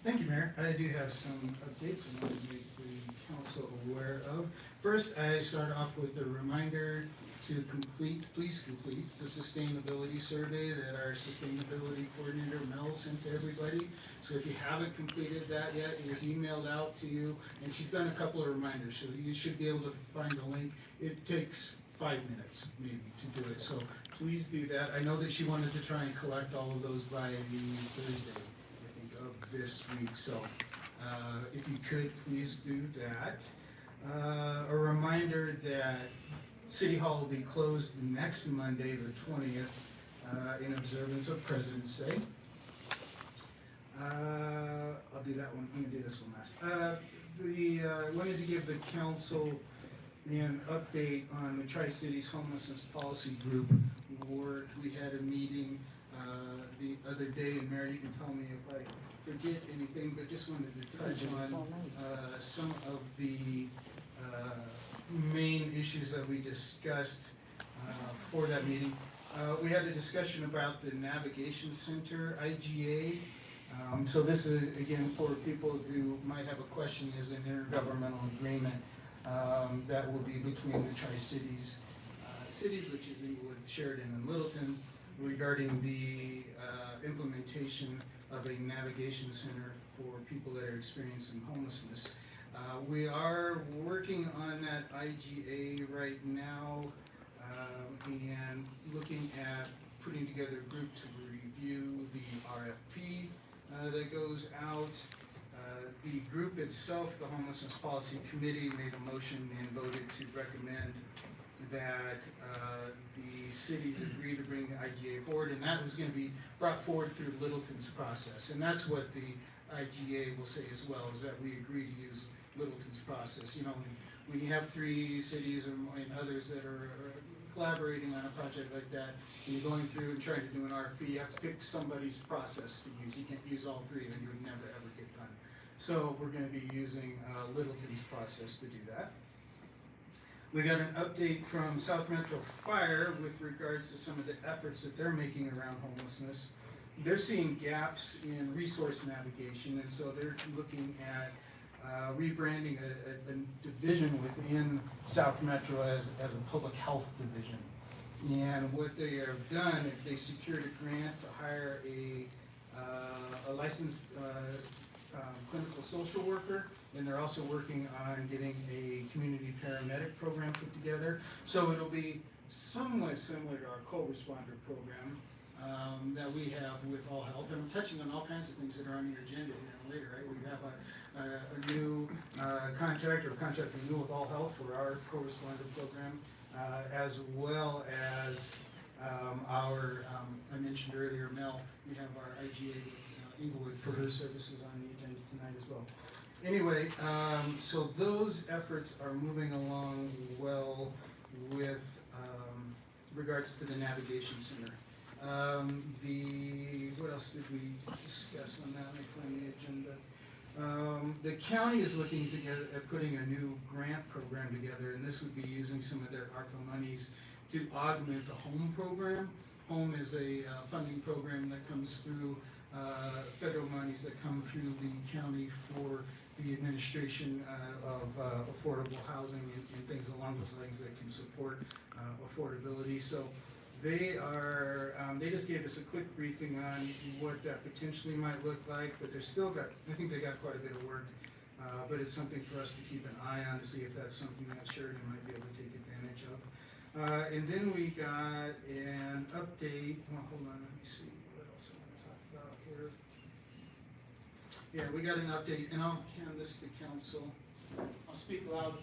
Thank you, Mayor. I do have some updates I want to make the council aware of. First, I start off with a reminder to please complete the sustainability survey that our sustainability coordinator Mel sent to everybody. So if you haven't completed that yet, it was emailed out to you, and she's done a couple of reminders, so you should be able to find the link. It takes 5 minutes maybe to do it, so please do that. I know that she wanted to try and collect all of those by the Thursday, I think, of this week, so if you could, please do that. A reminder that City Hall will be closed next Monday, the 20th, in observance of President's Day. I'll do that one, I'm gonna do this one last. I wanted to give the council an update on the Tri-Cities Homelessness Policy Group work. We had a meeting the other day, and Mary, you can tell me if I forget anything, but just wanted to touch on some of the main issues that we discussed for that meeting. We had a discussion about the Navigation Center, IGA. So this is, again, for people who might have a question, is an intergovernmental agreement that will be between the Tri-Cities cities, which is Inglewood, Sheridan, and Littleton, regarding the implementation of a navigation center for people that are experiencing homelessness. We are working on that IGA right now and looking at putting together a group to review the RFP that goes out. The group itself, the Homelessness Policy Committee, made a motion and voted to recommend that the cities agree to bring the IGA forward, and that was going to be brought forward through Littleton's process. And that's what the IGA will say as well, is that we agree to use Littleton's process. You know, when you have 3 cities and others that are collaborating on a project like that, and you're going through and trying to do an RFP, you have to pick somebody's process to use. You can't use all 3, then you would never ever get done. So we're going to be using Littleton's process to do that. We got an update from South Metro Fire with regards to some of the efforts that they're making around homelessness. They're seeing gaps in resource navigation, and so they're looking at rebranding a division within South Metro as a public health division. And what they have done, they secured a grant to hire a licensed clinical social worker, and they're also working on getting a community paramedic program put together. So it'll be somewhat similar to our co-responder program that we have with All Health. And I'm touching on all kinds of things that are on your agenda here later, right? We have a new contract or contract renewal with All Health for our co-responder program, as well as our, I mentioned earlier, Mel, we have our IGA with Inglewood for her services on the agenda tonight as well. Anyway, so those efforts are moving along well with regards to the navigation center. What else did we discuss on that? Let me find the agenda. The county is looking together at putting a new grant program together, and this would be using some of their ARPA monies to augment the HOME program. HOME is a funding program that comes through federal monies that come through the county for the administration of affordable housing and things along those lines that can support affordability. So they are, they just gave us a quick briefing on what that potentially might look like, but they're still got, I think they got quite a bit of work, but it's something for us to keep an eye on to see if that's something that Sheridan might be able to take advantage of. And then we got an update, well, hold on, let me see what else I want to talk about here. Yeah, we got an update, and I'll hand this to council. I'll speak loud.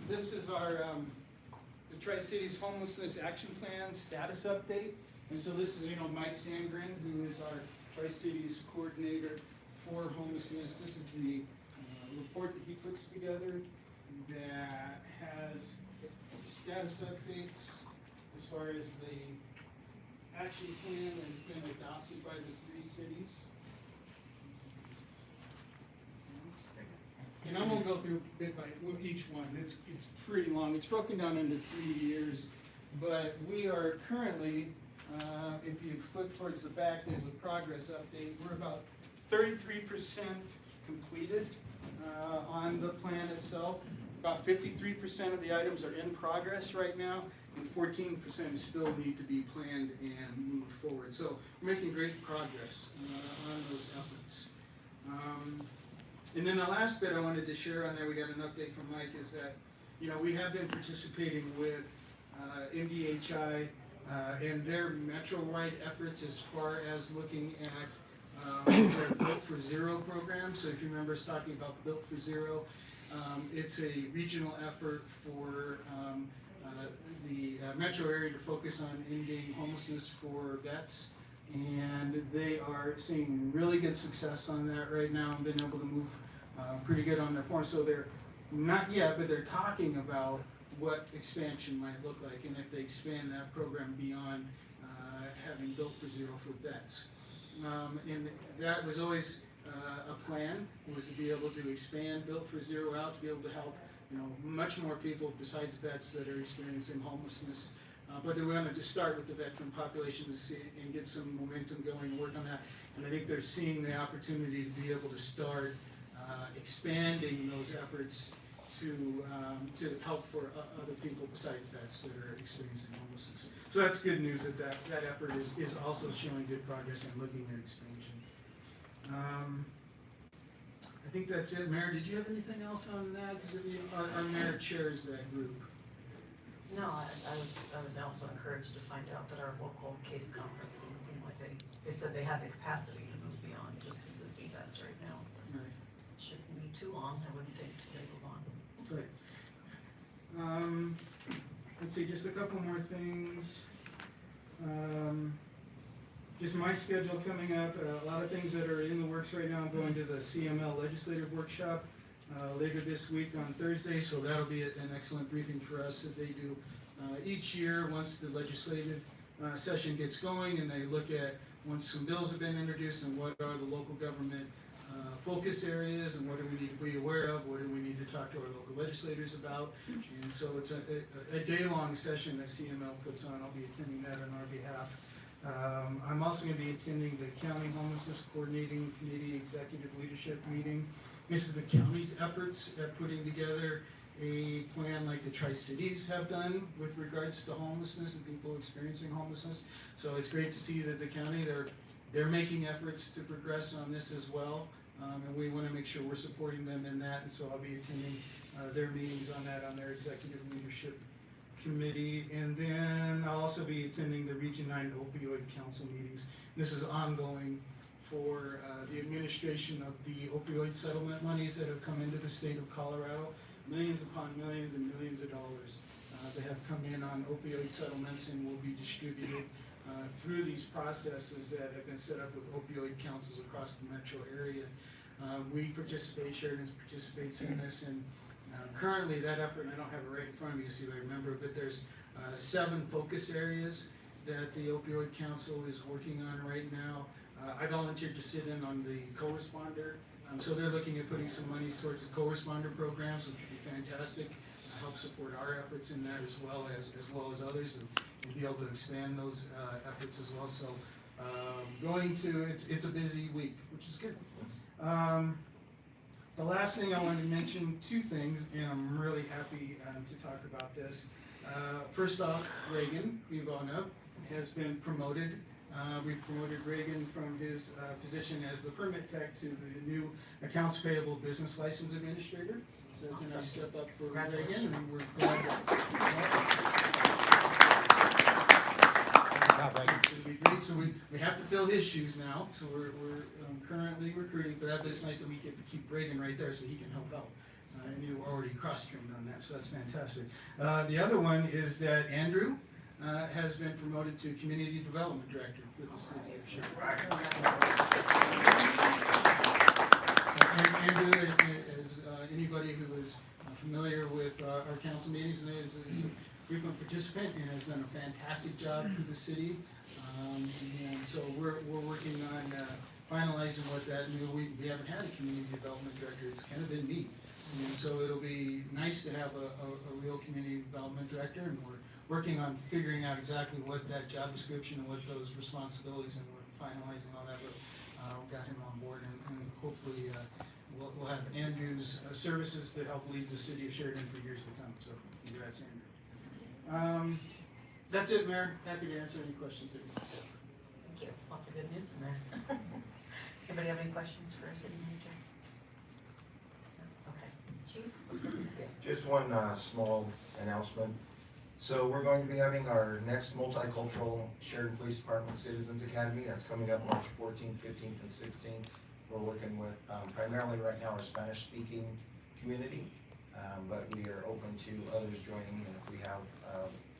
This is our, the Tri-Cities Homelessness Action Plan status update. And so this is, Mike Sandgren, who is our Tri-Cities coordinator for homelessness. This is the report that he puts together that has status updates as far as the action plan that has been adopted by the 3 cities. And I won't go through bit by each one. It's pretty long. It's broken down into 3 years, but we are currently, if you flip towards the back, there's a progress update. We're about 33% completed on the plan itself. About 53% of the items are in progress right now, and 14% still need to be planned and moved forward. So we're making great progress on those efforts. And then the last bit I wanted to share on there, we got an update from Mike, is that, we have been participating with MDHI and their metro-wide efforts as far as looking at their Built for Zero program. So if you remember us talking about Built for Zero, it's a regional effort for the metro area to focus on ending homelessness for vets. And they are seeing really good success on that right now and been able to move pretty good on their form. So they're not yet, but they're talking about what expansion might look like and if they expand that program beyond having Built for Zero for vets. And that was always a plan, was to be able to expand Built for Zero out, to be able to help much more people besides vets that are experiencing homelessness. But we wanted to start with the veteran population to see and get some momentum going and work on that. And I think they're seeing the opportunity to be able to start expanding those efforts to help for other people besides vets that are experiencing homelessness. So that's good news that that effort is also showing good progress and looking at expansion. I think that's it. Mayor, did you have anything else on that? Because our mayor chairs that group. No, I was also encouraged to find out that our local case conferencing seemed like they said they had the capacity to move beyond just assisting vets right now. So Right. it shouldn't be too long, I wouldn't think, till they move on. Right. Let's see, just a couple more things. Just my schedule coming up, a lot of things that are in the works right now. I'm going to the CML Legislative Workshop later this week on Thursday, so that'll be an excellent briefing for us that they do each year once the legislative session gets going, and they look at once some bills have been introduced and what are the local government focus areas and what do we need to be aware of, what do we need to talk to our local legislators about. And so it's a day-long session that CML puts on. I'll be attending that on our behalf. I'm also going to be attending the County Homelessness Coordinating Committee Executive Leadership Meeting. This is the county's efforts at putting together a plan like the Tri-Cities have done with regards to homelessness and people experiencing homelessness. So it's great to see that the county, they're making efforts to progress on this as well. And we want to make sure we're supporting them in that. And so I'll be attending their meetings on that on their Executive Leadership Committee. And then I'll also be attending the Region 9 Opioid Council meetings. This is ongoing for the administration of the opioid settlement monies that have come into the state of Colorado. Millions upon millions and millions of dollars that have come in on opioid settlements and will be distributed through these processes that have been set up with opioid councils across the metro area. We participate, Sheridan participates in this, and currently that effort, and I don't have it right in front of me to see if I remember, but there's 7 focus areas that the opioid council is working on right now. I volunteered to sit in on the co-responder. So they're looking at putting some money towards the co-responder programs, which would be fantastic. Help support our efforts in that as well as others, and we'll be able to expand those efforts as well. So it's a busy week, which is good. The last thing I wanted to mention, 2 things, and I'm really happy to talk about this. First off, Reagan Ivana has been promoted. We promoted Reagan from his position as the permit tech to the new accounts payable business license administrator. So it's a nice step up for Reagan, and we're glad it'll be great. So we have to fill his shoes now. So we're currently recruiting for that, but it's nice that we get to keep Reagan right there so he can help out. And you were already cross-trained on that, so that's fantastic. The other one is that Andrew has been promoted to Community Development Director for the city of Sheridan. Andrew, as anybody who is familiar with our council meetings, is a frequent participant and has done a fantastic job for the city. And so we're working on finalizing what that new, we haven't had a Community Development Director, it's kind of been me. And so it'll be nice to have a real Community Development Director, and we're working on figuring out exactly what that job description and what those responsibilities, and we're finalizing all that, but got him on board, and hopefully we'll have Andrew's services to help lead the city of Sheridan for years to come, so congrats, Andrew. That's it, Mayor. Happy to answer any questions that you have. Thank you. Lots of good news in there. Anybody have any questions for our city manager? No? Okay. Chief? Just one small announcement. So we're going to be having our next multicultural Sheridan Police Department Citizens Academy. That's coming up March 14th, 15th, and 16th. We're working with primarily right now our Spanish-speaking community, but we are open to others joining, and if we have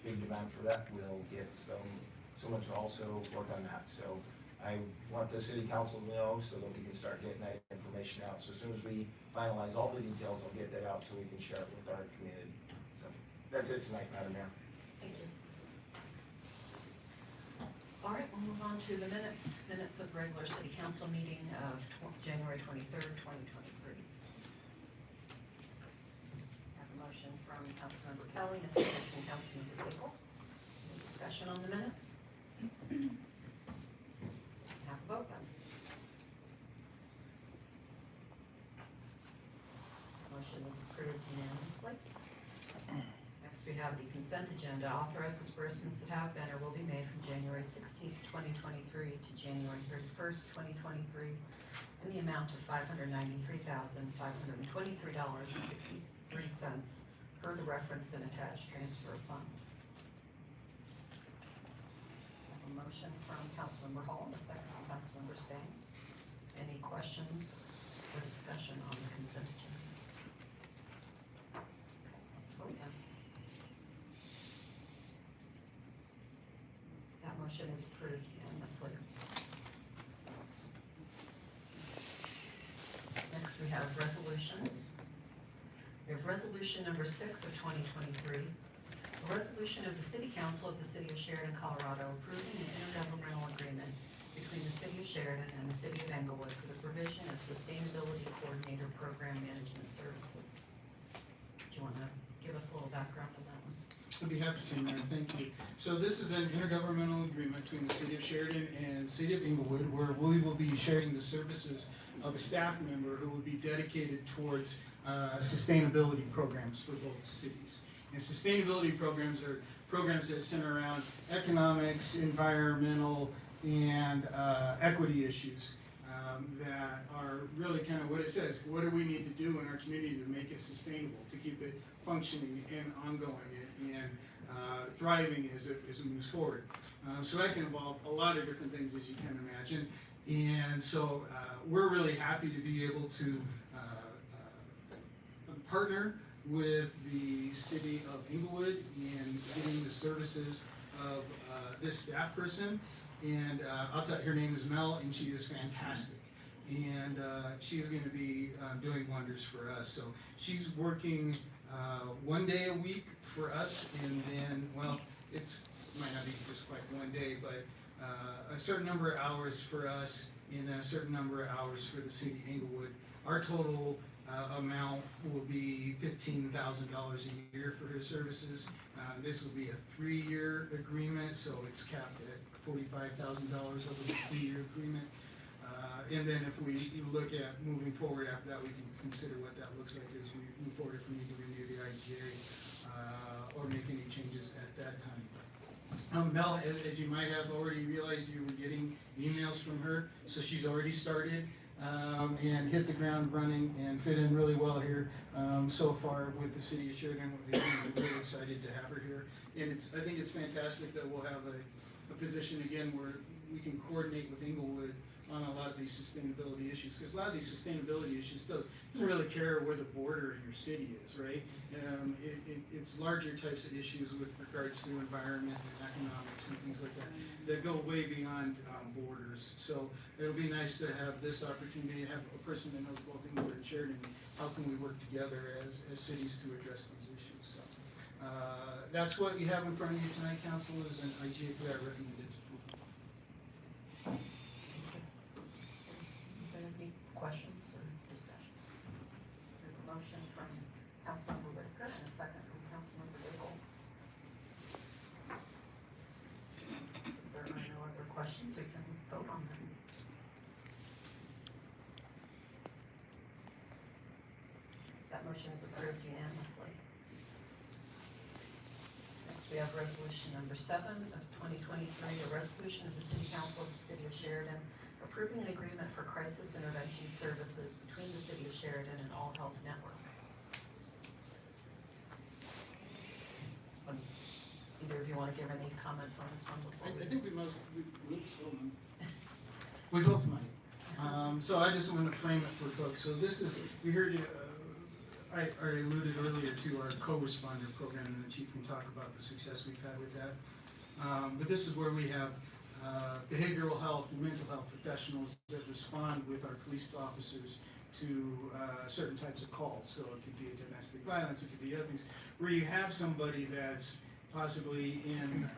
big demand for that, we'll get someone to also work on that. So I want the city council to know so that we can start getting that information out. So as soon as we finalize all the details, I'll get that out so we can share it with our community. So that's it tonight, Madam Mayor. Thank you. All right, we'll move on to the minutes of regular city council meeting of January 23rd, 2023. Have a motion from Councilmember Kelly, a second from Councilmember Pickle. Any discussion on the minutes? Have a vote then. Motion is approved unanimously. consent agenda, authorize disbursements that have been or will be made from January 16th, 2023 to January 31st, 2023 in the amount of $593,523.63 per the referenced and attached transfer of funds. I have a motion from Councilmember Hall and a second from Councilmember Stang. Any questions or discussion on the consent agenda? Let's vote then. That motion is approved unanimously. Next, we have resolutions. We have resolution number 6 of 2023. A resolution of the City Council of the City of Sheridan, Colorado, approving an intergovernmental agreement between the City of Sheridan and the City of Englewood for the provision of Sustainability Coordinator Program Management Services. Do you want to give us a little background on that one? I'd be happy to, Mayor, thank you. So this is an intergovernmental agreement between the City of Sheridan and the City of Englewood, where we will be sharing the services of a staff member who will be dedicated towards sustainability programs for both cities. And sustainability programs are programs that center around economics, environmental, and equity issues that are really kind of what it says. What do we need to do in our community to make it sustainable, to keep it functioning and ongoing and thriving as it moves forward? So that can involve a lot of different things, as you can imagine. And so we're really happy to be able to partner with the City of Englewood in getting the services of this staff person. And I'll tell you, her name is Mel, and she is fantastic. And she is going to be doing wonders for us. So she's working 1 day a week for us, and then, well, it might not be just quite 1 day, but a certain number of hours for us, and then a certain number of hours for the City of Englewood. Our total amount will be $15,000 a year for her services. This will be a 3-year agreement, so it's capped at $45,000 over the 3-year agreement. And then if we look at moving forward after that, we can consider what that looks like as we move forward, if we need to renew the IGA or make any changes at that time. Mel, as you might have already realized, you were getting emails from her, so she's already started and hit the ground running and fit in really well here so far with the City of Sheridan. We're really excited to have her here, and I think it's fantastic that we'll have a position again where we can coordinate with Englewood on a lot of these sustainability issues, because a lot of these sustainability issues doesn't really care where the border in your city is, right? It's larger types of issues with regards to environment and economics and things like that that go way beyond borders. So it'll be nice to have this opportunity to have a person that knows both Englewood and Sheridan. How can we work together as cities to address these issues? So that's what you have in front of you tonight, Council, is an IGA that I recommend its approval. Is there any questions or discussion? There's a motion from Councilmember Whitaker and a second from Councilmember Daigle. So if there are no other questions, we can vote on them. That motion is approved unanimously. Next, we have resolution number 7 of 2023, a resolution of the City Council of the City of Sheridan approving an agreement for crisis intervention services between the City of Sheridan and All Health Network. Either of you want to give any comments on this one before I we? think we both might. So I just want to frame it for folks. So this is, we heard, I already alluded earlier to our co-responder program, and the chief can talk about the success we've had with that. But this is where we have behavioral health and mental health professionals that respond with our police officers to certain types of calls. So it could be a domestic violence, it could be other things, where you have somebody that's possibly in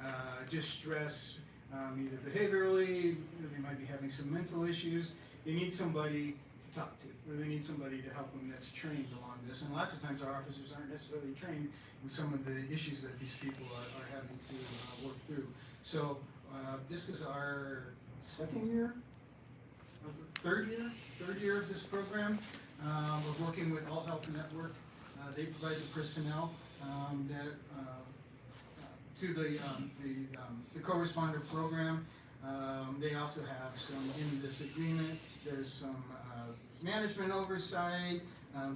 distress, either behaviorally, they might be having some mental issues. They need somebody to talk to, or they need somebody to help them that's trained along this. And lots of times our officers aren't necessarily trained in some of the issues that these people are having to work through. So this is our third year of this program. We're working with All Health Network. They provide the personnel that to the co-responder program. They also have some, in this agreement, there's some management oversight,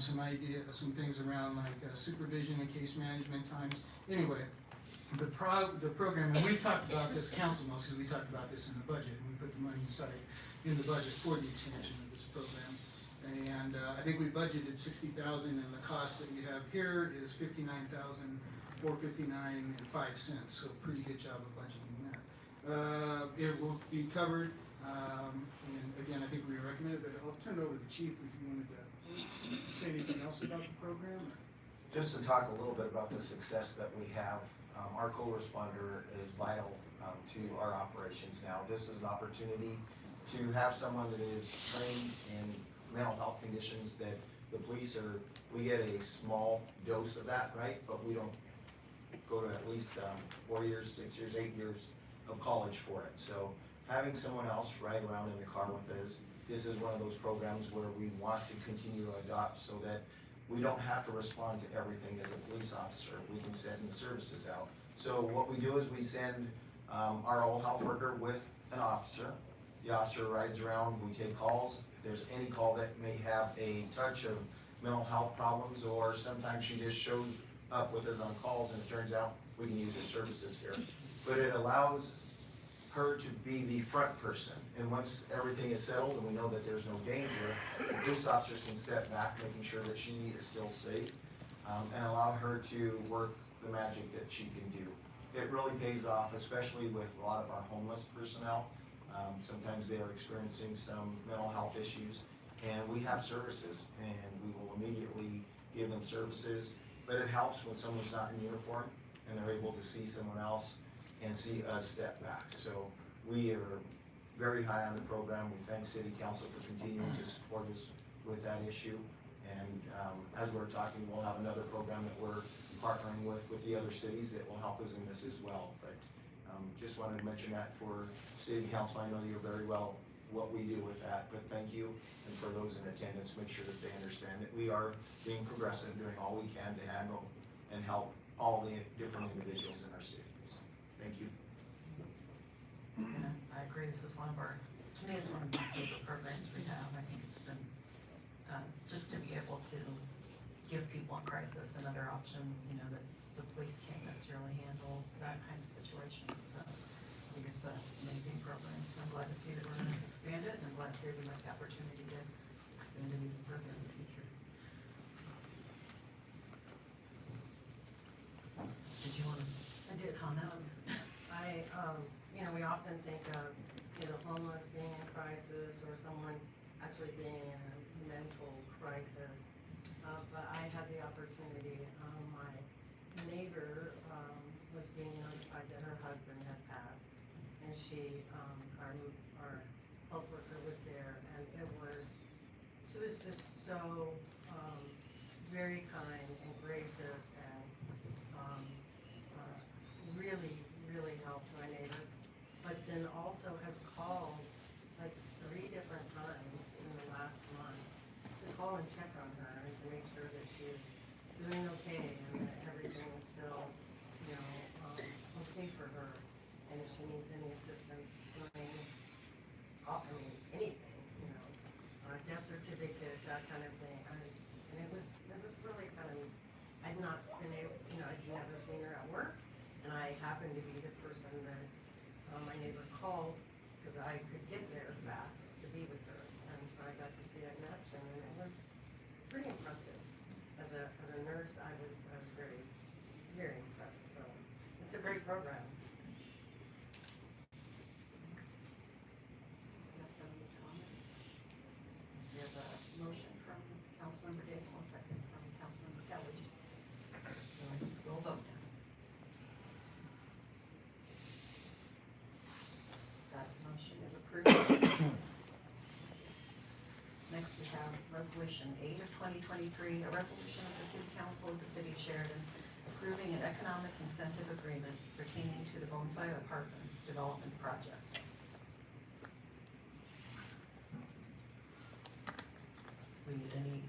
some things around like supervision and case management times. Anyway, the program, and we've talked about this, council knows, because we talked about this in the budget, and we put the money aside in the budget for the expansion of this program. And I think we budgeted $60,000, and the cost that you have here is $59,459.05. So pretty good job of budgeting that. It will be covered, and again, I think we recommend it, but I'll turn it over to the chief if you wanted to say anything else about the program. Just to talk a little bit about the success that we have, our co-responder is vital to our operations now. This is an opportunity to have someone that is trained in mental health conditions that the police are, we get a small dose of that, right? But we don't go to at least 4 years, 6 years, 8 years of college for it. So having someone else ride around in the car with us, this is one of those programs where we want to continue to adopt so that we don't have to respond to everything as a police officer. We can send the services out. So what we do is we send our old health worker with an officer. The officer rides around, we take calls. If there's any call that may have a touch of mental health problems, or sometimes she just shows up with us on calls and it turns out we can use her services here. But it allows her to be the front person. And once everything is settled and we know that there's no danger, the police officers can step back, making sure that she is still safe, and allow her to work the magic that she can do. It really pays off, especially with a lot of our homeless personnel. Sometimes they are experiencing some mental health issues, and we have services, and we will immediately give them services. But it helps when someone's not in uniform and they're able to see someone else and see us step back. So we are very high on the program. We thank City Council for continuing to support us with that issue. And as we're talking, we'll have another program that we're partnering with the other cities that will help us in this as well. But just wanted to mention that for City Council. I know you're very well what we do with that, but thank you. And for those in attendance, make sure that they understand that we are being progressive, doing all we can to handle and help all the different individuals in our cities. Thank you. And I agree, this is one of our, to me, it's one of my favorite programs we have. I think it's been, just to be able to give people in crisis another option, you know, that the police can't necessarily handle that kind of situation. So I think it's an amazing program. So I'm glad to see that we're going to expand it, and I'm glad to hear we have the opportunity to expand it even further in the future. Did you want to comment on that? You know, we often think of, you know, homeless being in crisis or someone actually being in a mental crisis. But I had the opportunity, my neighbor was being notified that her husband had passed, and she, our health worker was there, and she was just so very kind and gracious, and really, really helped my neighbor. But then also has called like 3 different times in the last month to call and check on her and to make sure that she is doing okay and that everything is still, you know, okay for her. And if she needs any assistance doing, anything, you know, death certificate, that kind of thing. And it was really kind of, I'd not been able, you know, I'd never seen her at work. And I happened to be the person that my neighbor called because I could get there fast to be with her. And so I got to see it in action, and it was pretty impressive. As a nurse, I was very, very impressed. So it's a great program. We have a motion from Councilmember Davis, a second from Councilmember Kelly. So we'll vote now. That motion is approved. Next, we have Resolution 8 of 2023, a resolution of the City Council of the City of Sheridan approving an economic incentive agreement pertaining to the Bonsai Apartments development project. We need any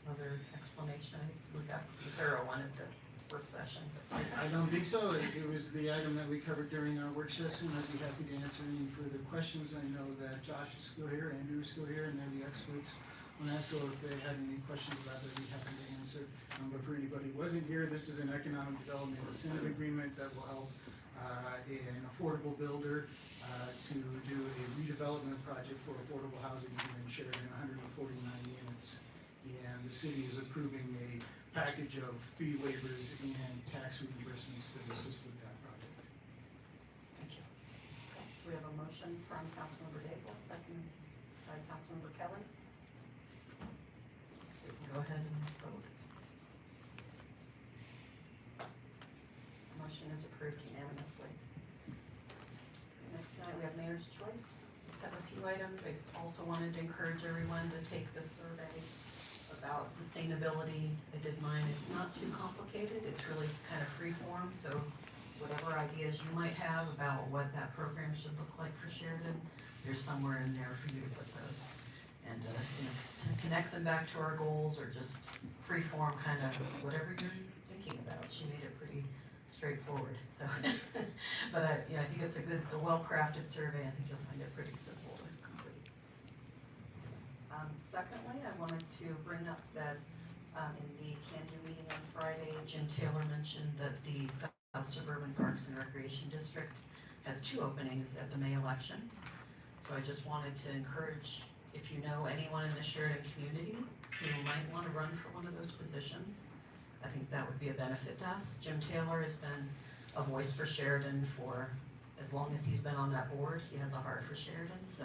other explanation? We got the thorough one at the work session. I don't think so. It was the item that we covered during our work session. I'd be happy to answer any further questions. I know that Josh is still here, Andrew is still here, and they're the experts on that, so if they had any questions about it, I'd be happy to answer. But for anybody who wasn't here, this is an economic development incentive agreement that will help an affordable builder to do a redevelopment project for affordable housing here in Sheridan, 149 units. And the city is approving a package of fee waivers and tax reimbursements to assist with that project. Thank you. Okay, so we have a motion from Councilmember Daigle, second by Councilmember Kelly. We can go ahead and vote. Motion is approved unanimously. Next tonight we have Mayor's Choice. We just have a few items. I also wanted to encourage everyone to take the survey about sustainability. I did mine. It's not too complicated. It's really kind of free form, so whatever ideas you might have about what that program should look like for Sheridan, there's somewhere in there for you to put those. And to connect them back to our goals, or just free form, kind of whatever you're thinking about. She made it pretty straightforward. So, but I think it's a well-crafted survey. I think you'll find it pretty simple to complete. Secondly, I wanted to bring up that in the Can-Do meeting on Friday, Jim Taylor mentioned that the South Suburban Parks and Recreation District has 2 openings at the May election. So I just wanted to encourage, if you know anyone in the Sheridan community who might want to run for one of those positions, I think that would be a benefit to us. Jim Taylor has been a voice for Sheridan for as long as he's been on that board. He has a heart for Sheridan, so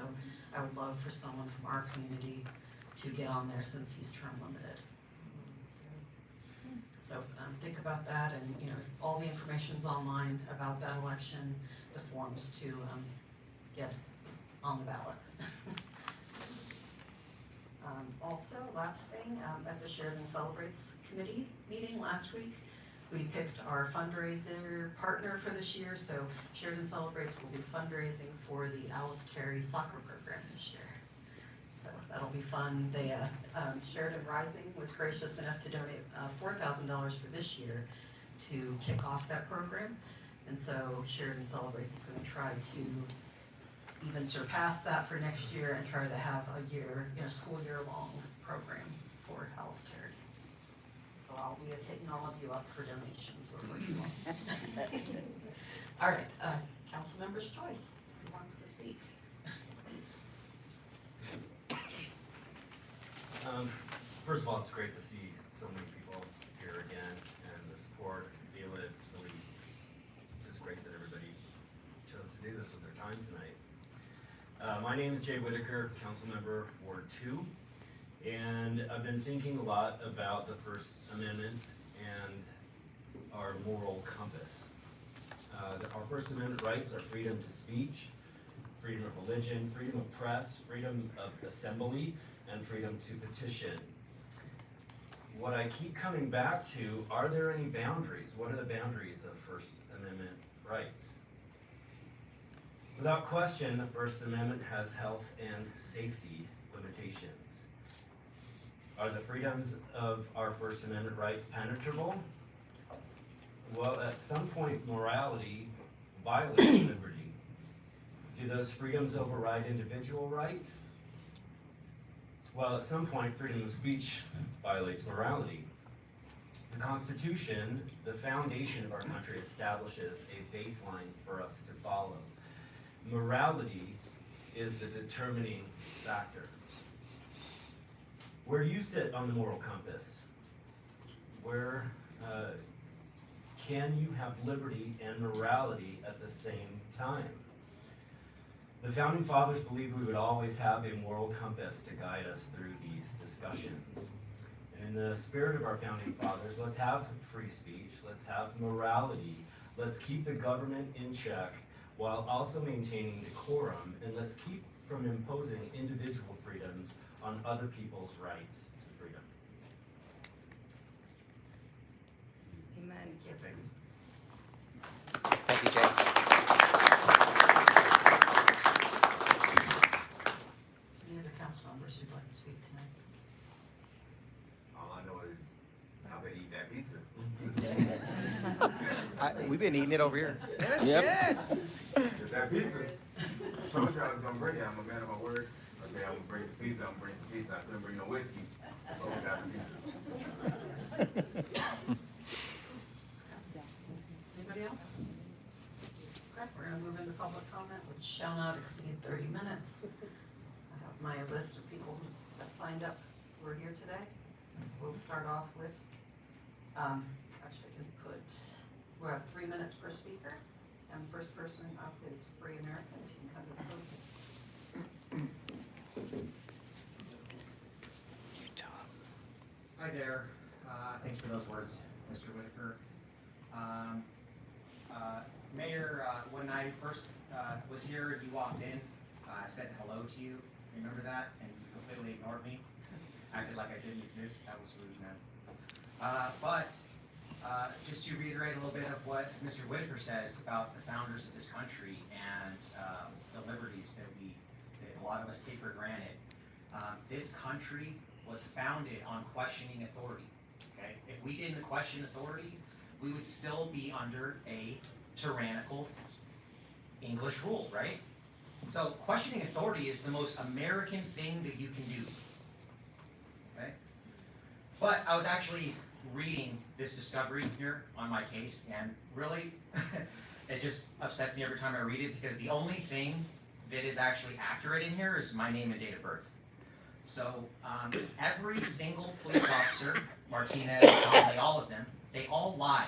I would love for someone from our community to get on there since he's term limited. So think about that, and all the information's online about that election, the forms to get on the ballot. Also, last thing, at the Sheridan Celebrates Committee meeting last week, we picked our fundraiser partner for this year. So Sheridan Celebrates will be fundraising for the Alice Carey soccer program this year. So that'll be fun. They, Sheridan Rising was gracious enough to donate $4,000 for this year to kick off that program. And so Sheridan Celebrates is going to try to even surpass that for next year and try to have a year, school year long program for Alice Carey. So I'll be hitting all of you up for donations or what you want. All right, council member's choice. Who wants to speak? First of all, it's great to see so many people here again, and the support, feel it. It's really just great that everybody chose to do this with their time tonight. My name is Jay Whitaker, council member Ward 2, and I've been thinking a lot about the First Amendment and our moral compass. Our First Amendment rights are freedom to speech, freedom of religion, freedom of press, freedom of assembly, and freedom to petition. What I keep coming back to, are there any boundaries? What are the boundaries of First Amendment rights? Without question, the First Amendment has health and safety limitations. Are the freedoms of our First Amendment rights penetrable? Well, at some point, morality violates liberty. Do those freedoms override individual rights? Well, at some point, freedom of speech violates morality. The Constitution, the foundation of our country, establishes a baseline for us to follow. Morality is the determining factor. Where do you sit on the moral compass? Where can you have liberty and morality at the same time? The Founding Fathers believed we would always have a moral compass to guide us through these discussions. And in the spirit of our Founding Fathers, let's have free speech, let's have morality, let's keep the government in check while also maintaining decorum, and let's keep from imposing individual freedoms on other people's rights to freedom. Amen. Thanks. Thank you, Jay. Any other council members who'd like to speak tonight? All I know is I could eat that pizza. been eating it over here. That's Yep. good. That pizza. Told you I was gonna bring it. I'm a man of my word. I say I'm gonna bring some pizza. I'm gonna bring some pizza. I couldn't bring no whiskey. But we got the pizza. Anybody else? Okay, we're gonna move into public comment, which shall not exceed 30 minutes. I have my list of people who have signed up who are here today. We'll start off with, actually I can put, we'll have 3 minutes per speaker. And the first person up is Free American, if you can come to the podium. Hi there. Thanks for those words, Mr. Whitaker. Mayor, when I first was here, you walked in, I said hello to you. Remember that? And you completely ignored me. Acted like I didn't exist. That was rude, man. But just to reiterate a little bit of what Mr. Whitaker says about the founders of this country and the liberties that a lot of us take for granted. This country was founded on questioning authority. Okay, if we didn't question authority, we would still be under a tyrannical English rule, right? So questioning authority is the most American thing that you can do. Okay, but I was actually reading this discovery here on my case, and really, it just upsets me every time I read it, because the only thing that is actually accurate in here is my name and date of birth. So every single police officer, Martinez, Conley, all of them, they all lied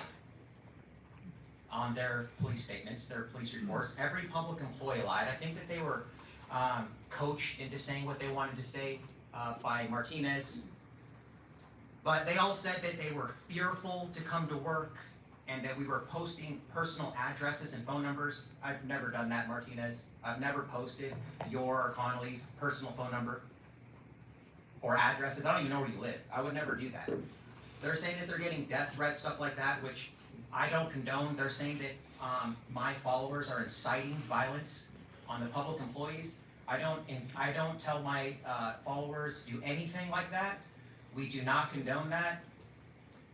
on their police statements, their police reports. Every public employee lied. I think that they were coached into saying what they wanted to say by Martinez. But they all said that they were fearful to come to work and that we were posting personal addresses and phone numbers. I've never done that, Martinez. I've never posted your or Connolly's personal phone number or addresses. I don't even know where you live. I would never do that. They're saying that they're getting death threats, stuff like that, which I don't condone. They're saying that my followers are inciting violence on the public employees. I don't tell my followers to do anything like that. We do not condone that,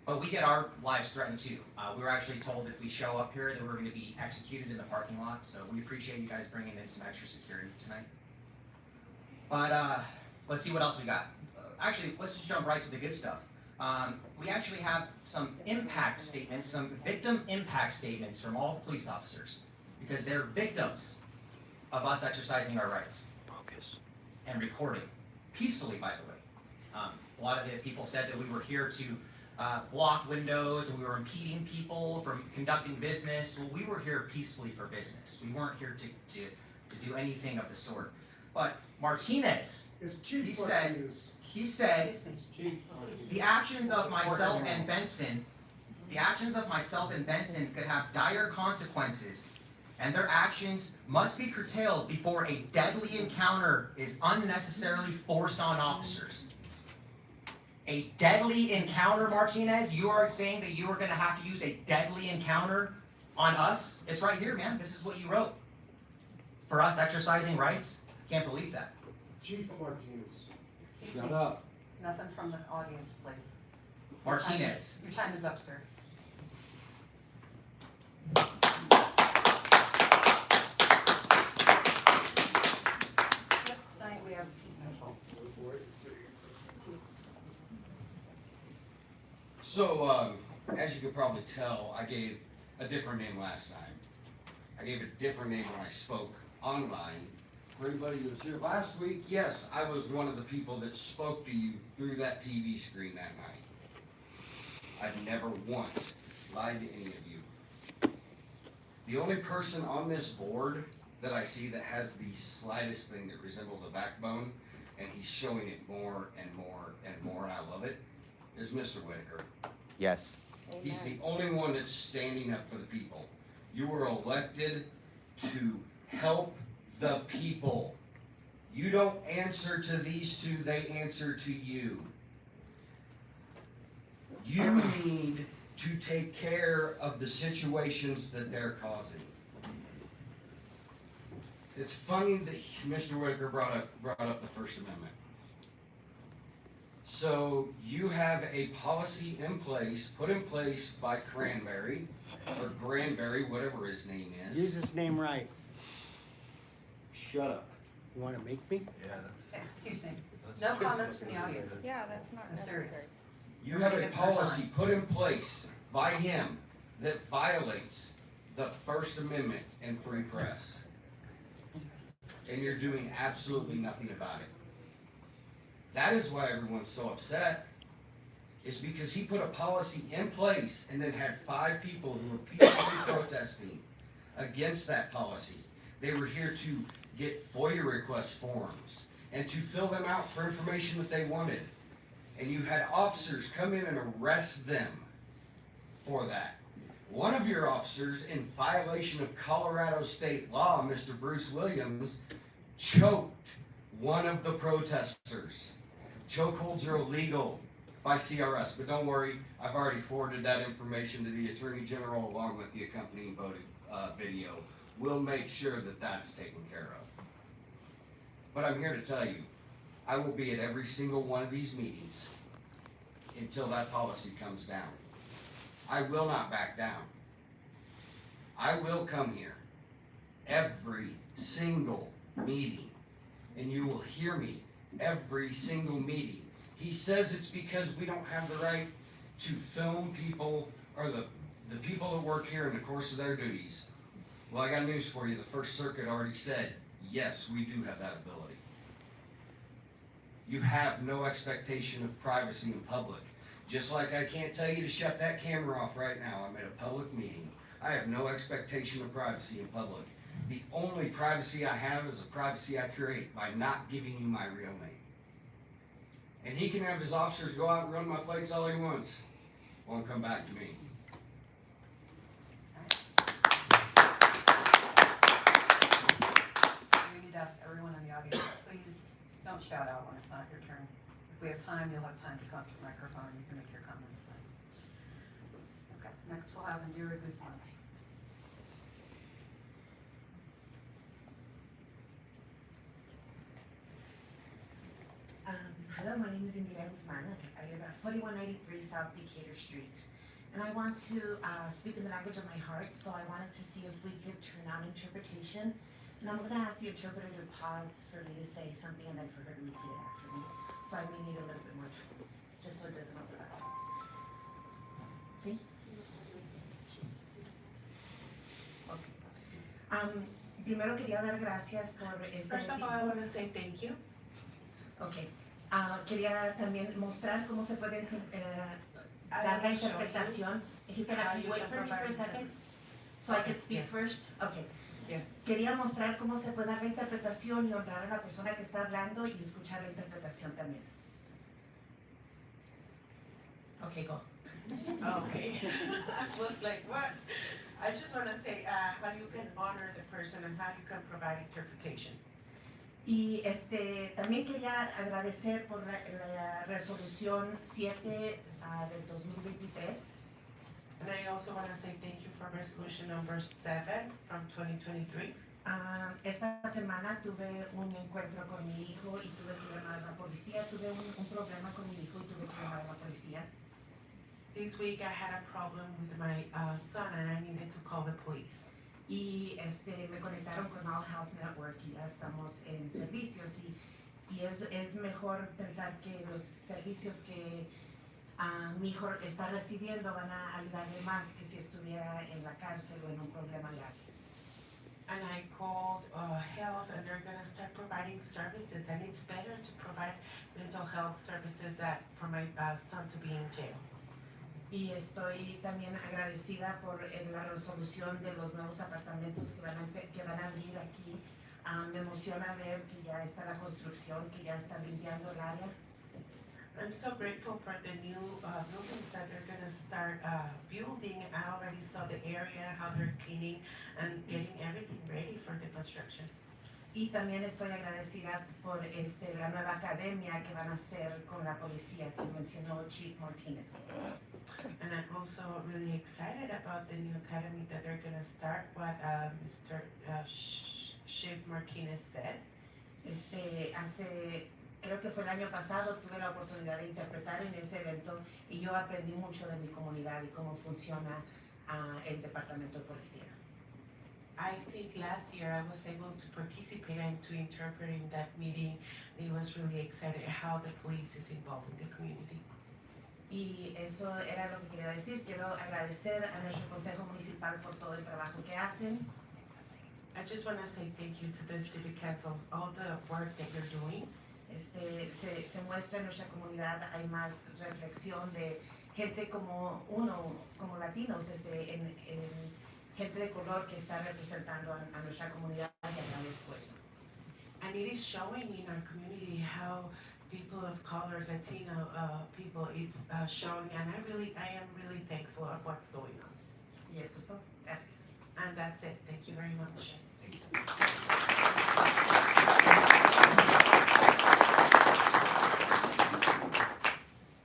but we get our lives threatened too. We were actually told if we show up here that we're going to be executed in the parking lot, so we appreciate you guys bringing in some extra security tonight. But let's see what else we got. Actually, let's just jump right to the good stuff. We actually have some impact statements, some victim impact statements from all the police officers, because they're victims of us exercising our rights. Focus. And recording, peacefully, by the way. A lot of the people said that we were here to block windows and we were impeding people from conducting business. Well, we were here peacefully for business. We weren't here to do anything of the sort. But Martinez, he said, the actions of myself and Benson could have dire consequences, and their actions must be curtailed before a deadly encounter is unnecessarily forced on officers. A deadly encounter, Martinez? You are saying that you are going to have to use a deadly encounter on us? It's right here, man. This is what you wrote. For us exercising rights? Can't believe that. Chief Martinez. Excuse me. Shut up. Nothing from the audience, please. Martinez. Your time is up, sir. Next night we have So, as you could probably tell, I gave a different name last time. I gave a different name when I spoke online. For anybody who was here last week, yes, I was one of the people that spoke to you through that TV screen that night. I've never once lied to any of you. The only person on this board that I see that has the slightest thing that resembles a backbone, and he's showing it more and more and more, and I love it, is Mr. Whitaker. Yes. He's the only one that's standing up for the people. You were elected to help the people. You don't answer to these two, they answer to you. You need to take care of the situations that they're causing. It's funny that Mr. Whitaker brought up the First Amendment. So you have a policy in place, put in place by Granberry, or Granberry, whatever his name is. Use his name right. Shut up. You wanna make me? Yeah, that's. Excuse me. No comments from the audience. Yeah, that's not I'm serious. necessary. You have a policy put in place by him that violates the First Amendment and free press. And you're doing absolutely nothing about it. That is why everyone's so upset, is because he put a policy in place and then had 5 people who were peacefully protesting against that policy. They were here to get FOIA request forms and to fill them out for information that they wanted. And you had officers come in and arrest them for that. One of your officers, in violation of Colorado state law, Mr. Bruce Williams, choked one of the protesters. Chokeholds are illegal by CRS, but don't worry, I've already forwarded that information to the Attorney General along with the accompanying video. We'll make sure that that's taken care of. But I'm here to tell you, I will be at every single one of these meetings until that policy comes down. I will not back down. I will come here every single meeting, and you will hear me every single meeting. He says it's because we don't have the right to film people or the people that work here in the course of their duties. Well, I got news for you. The First Circuit already said, yes, we do have that ability. You have no expectation of privacy in public. Just like I can't tell you to shut that camera off right now. I'm at a public meeting. I have no expectation of privacy in public. The only privacy I have is the privacy I create by not giving you my real name. And he can have his officers go out and run my plates all he wants. Won't come back to me. We need to ask everyone in the audience, please don't shout out when it's not your turn. If we have time, you'll have time to come up to the microphone and you can make your comments then. Okay, next we'll have Indira Guzman. Hello, my name is Indira Guzman. I live at 4193 South Decatur Street. And I want to speak in the language of my heart, so I wanted to see if we could turn on interpretation. And I'm going to ask the interpreter to pause for me to say something and then for her to repeat it after me. So I may need a little bit more time, just so it doesn't overlap. See? Okay. Primero quería dar gracias por este First of all, I want to say thank you. Okay. Quería también mostrar cómo se puede dar la interpretación. He said, wait for me for a second, so I could speak first. Okay. Quería mostrar cómo se puede dar la interpretación y honrar a la persona que está hablando y escuchar la interpretación también. Okay, go. Okay. I was like, what? I just want to say how you can honor the person and how you can provide interpretation. Y también quería agradecer por la resolución 7 del 2023. And I also want to say thank you for resolution number 7 from 2023. Esta semana tuve un encuentro con mi hijo y tuve que llamar a la policía. Tuve un problema con mi hijo y tuve que llamar a la policía. This week I had a problem with my son and I needed to call the police. Y me conectaron con All Health Network y ya estamos en servicios y es mejor pensar que los servicios que mi hijo está recibiendo van a ayudarle más que si estuviera en la cárcel o en un problema legal. And I called health and they're going to start providing services and it's better to provide mental health services that for my son to be in jail. Y estoy también agradecida por la resolución de los nuevos apartamentos que van a abrir aquí. Me emociona ver que ya está la construcción, que ya están limpiando el área. I'm so grateful for the new buildings that they're going to start building. I already saw the area, how they're cleaning and getting everything ready for the construction. Y también estoy agradecida por la nueva academia que van a hacer con la policía que mencionó Chief Martinez. And I'm also really excited about the new academy that they're going to start, what Mr. Chief Martinez said. Creo que fue el año pasado, tuve la oportunidad de interpretar en ese evento y yo aprendí mucho de mi comunidad y cómo funciona el departamento de policía. I think last year I was able to participate and to interpret in that meeting. It was really excited how the police is involved in the community. Y eso era lo que quería decir. Quiero agradecer a nuestro Consejo Municipal por todo el trabajo que hacen. I just want to say thank you to the City Council, all the work that you're doing. Se muestra en nuestra comunidad, hay más reflexión de gente como uno, como latinos, en gente de color que está representando a nuestra comunidad y agradezco eso. And it is showing in our community how people of color, Latino people is showing, and I am really thankful of what's going on. Y eso es todo. Gracias. And that's it. Thank you very much. Thank you.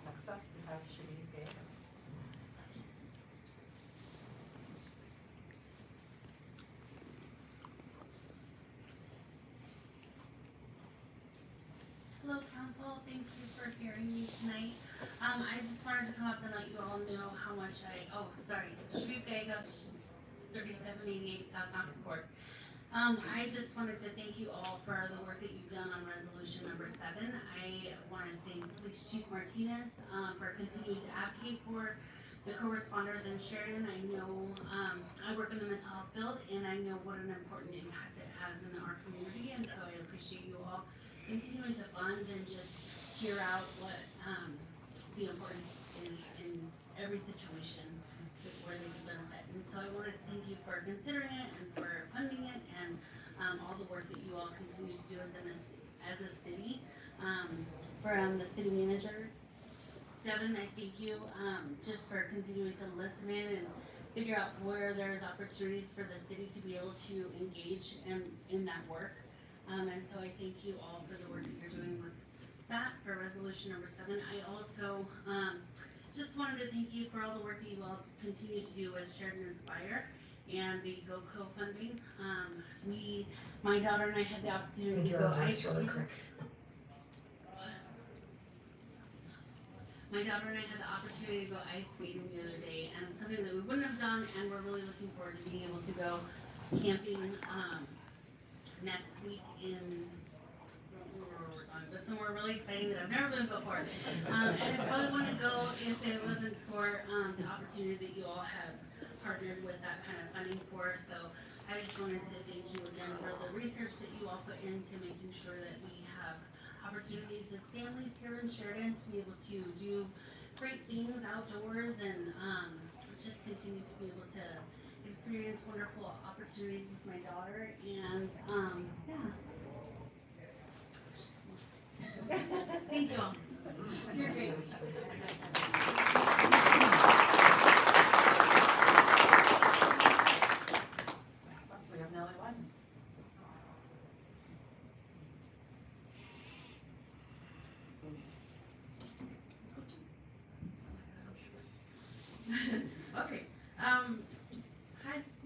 Next up, we have Sheridan Gay. Hello, council. Thank you for hearing me tonight. I just wanted to come up and let you all know how much Sheridan Gay Store, 3788 South Knox Court. I just wanted to thank you all for the work that you've done on resolution number 7. I want to thank Police Chief Martinez for continuing to advocate for the co-responders in Sheridan. I know I work in the mental health field, and I know what an important impact it has in our community, and so I appreciate you all continuing to fund and just hear out what the importance is in every situation where they can benefit. And so I wanted to thank you for considering it and for funding it and all the work that you all continue to do as a city. From the city manager, Devin, I thank you just for continuing to listen in and figure out where there's opportunities for the city to be able to engage in that work. And so I thank you all for the work that you're doing with that for resolution number 7. I also just wanted to thank you for all the work that you all continue to do with Sheridan Inspire and the GoCo funding. My daughter and I had the opportunity to go ice skating. My daughter and I had the opportunity to go ice skating the other day, and it's something that we wouldn't have done, and we're really looking forward to being able to go camping next week in but somewhere really exciting that I've never been before. And I probably wouldn't go if it wasn't for the opportunity that you all have partnered with that kind of funding for. So I just wanted to thank you again for the research that you all put into making sure that we have opportunities as families here in Sheridan to be able to do great things outdoors and just continue to be able to experience wonderful opportunities with my daughter. And yeah. Thank you all. You're great. We have Nellie White. Okay. Hi,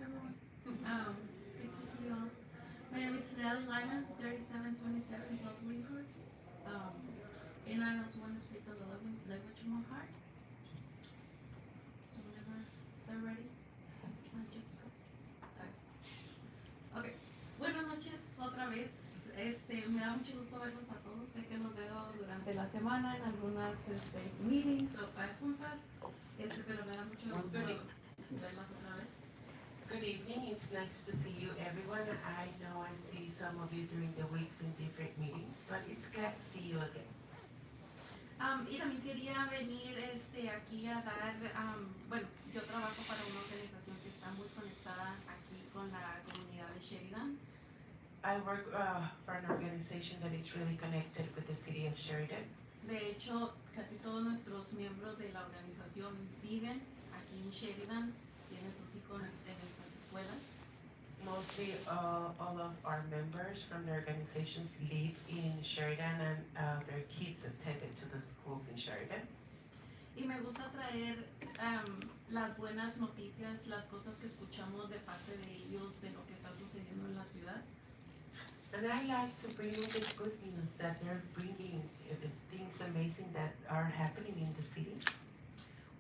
everyone. Good to see you all. My name is Nellie Lyman, 3727 South Wingford. And I also want to speak on the language of my heart. So whenever they're ready, I just go. Okay. Buenas noches, otra vez. Me da mucho gusto verlos a todos. Sé que los veo durante la semana en algunas meetings o juntas. Pero me da mucho gusto verlos otra vez. Good evening. It's nice to see you, everyone. I know I see some of you during the weeks in different meetings, but it's glad to see you again. Y también quería venir aquí a dar, bueno, yo trabajo para una organización que está muy conectada aquí con la comunidad de Sheridan. I work for an organization that is really connected with the city of Sheridan. De hecho, casi todos nuestros miembros de la organización viven aquí en Sheridan, tienen sus hijos en estas escuelas. Mostly all of our members from the organizations live in Sheridan and their kids attended to the schools in Sheridan. Y me gusta traer las buenas noticias, las cosas que escuchamos de parte de ellos, de lo que está sucediendo en la ciudad. And I like to bring you the good news that they're bringing the things amazing that are happening in the city.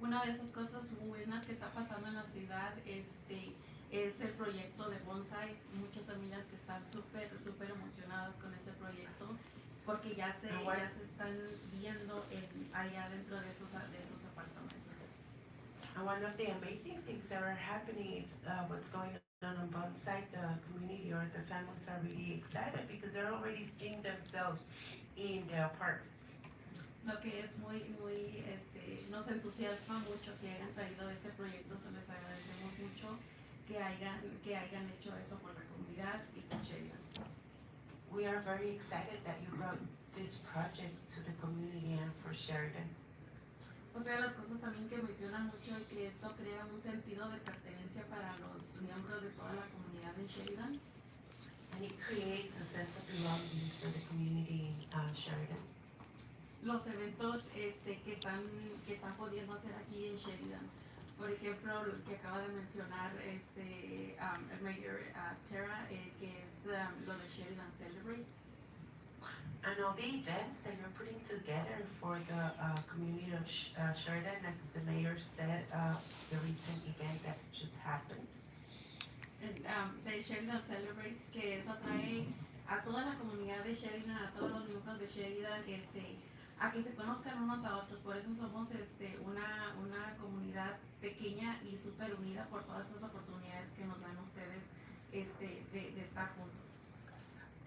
Una de esas cosas buenas que está pasando en la ciudad es el proyecto de bonsai. Muchas familias que están súper emocionadas con ese proyecto porque ya se están viendo allá dentro de esos apartamentos. And one of the amazing things that are happening is what's going on both sides, the community or the families are really excited because they're already seeing themselves in the apartments. Lo que es muy, nos entusiasma mucho que hayan traído ese proyecto, se les agradecemos mucho que hayan hecho eso por la comunidad y por Sheridan. We are very excited that you brought this project to the community and for Sheridan. Otra de las cosas también que mencionan mucho es que esto crea un sentido de pertenencia para los miembros de toda la comunidad en Sheridan. And it creates a sense of belonging for the community in Sheridan. Los eventos que están pudiendo hacer aquí en Sheridan. Por ejemplo, lo que acaba de mencionar el Mayor Tara, que es lo de Sheridan Celebrate. And all the events that you're putting together for the community of Sheridan, as the mayor said, the recent event that just happened. De Sheridan Celebrates, que eso trae a toda la comunidad de Sheridan, a todos los miembros de Sheridan, a que se conozcan unos a otros. Por eso somos una comunidad pequeña y súper unida por todas esas oportunidades que nos dan ustedes de estar juntos.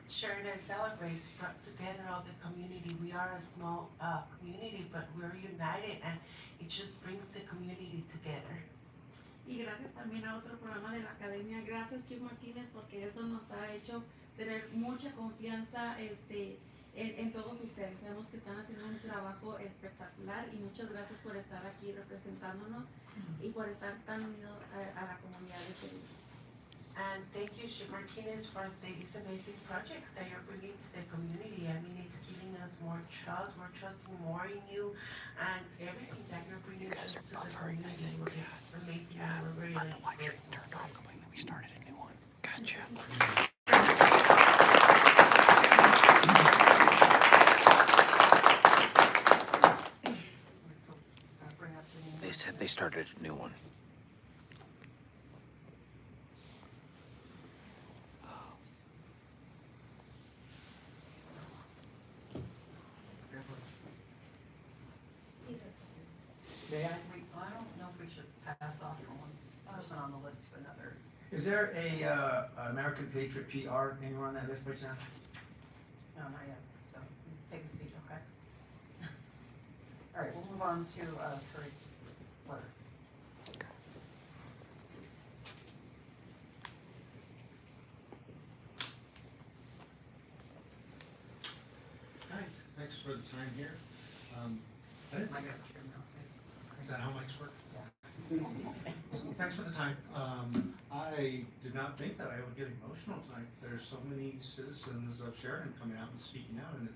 Sheridan Celebrates brought together all the community. We are a small community, but we're united, and it just brings the community together. Y gracias también a otro programa de la academia. Gracias, Chief Martinez, porque eso nos ha hecho tener mucha confianza en todos ustedes. Sabemos que están haciendo un trabajo espectacular y muchas gracias por estar aquí representándonos y por estar tan unidos a la comunidad de Sheridan. And thank you, Chief Martinez, for these amazing projects that you're bringing to the community. I mean, it's giving us more trust. We're trusting more in you, and everything that you're bringing to the community is amazing. Yeah, I don't like it. Turned off completely. We started a new one. Gotcha. They said they started a new one. I don't know if we should pass off from one person on the list to another. Is there a American Patriot PR anywhere on that list by chance? No, not yet, so take a seat, okay? All right, we'll move on to Terry Letter. Hi, thanks for the time here. Is that how mics work? Yeah. Thanks for the time. I did not think that I would get emotional tonight. There's so many citizens of Sheridan coming out and speaking out, and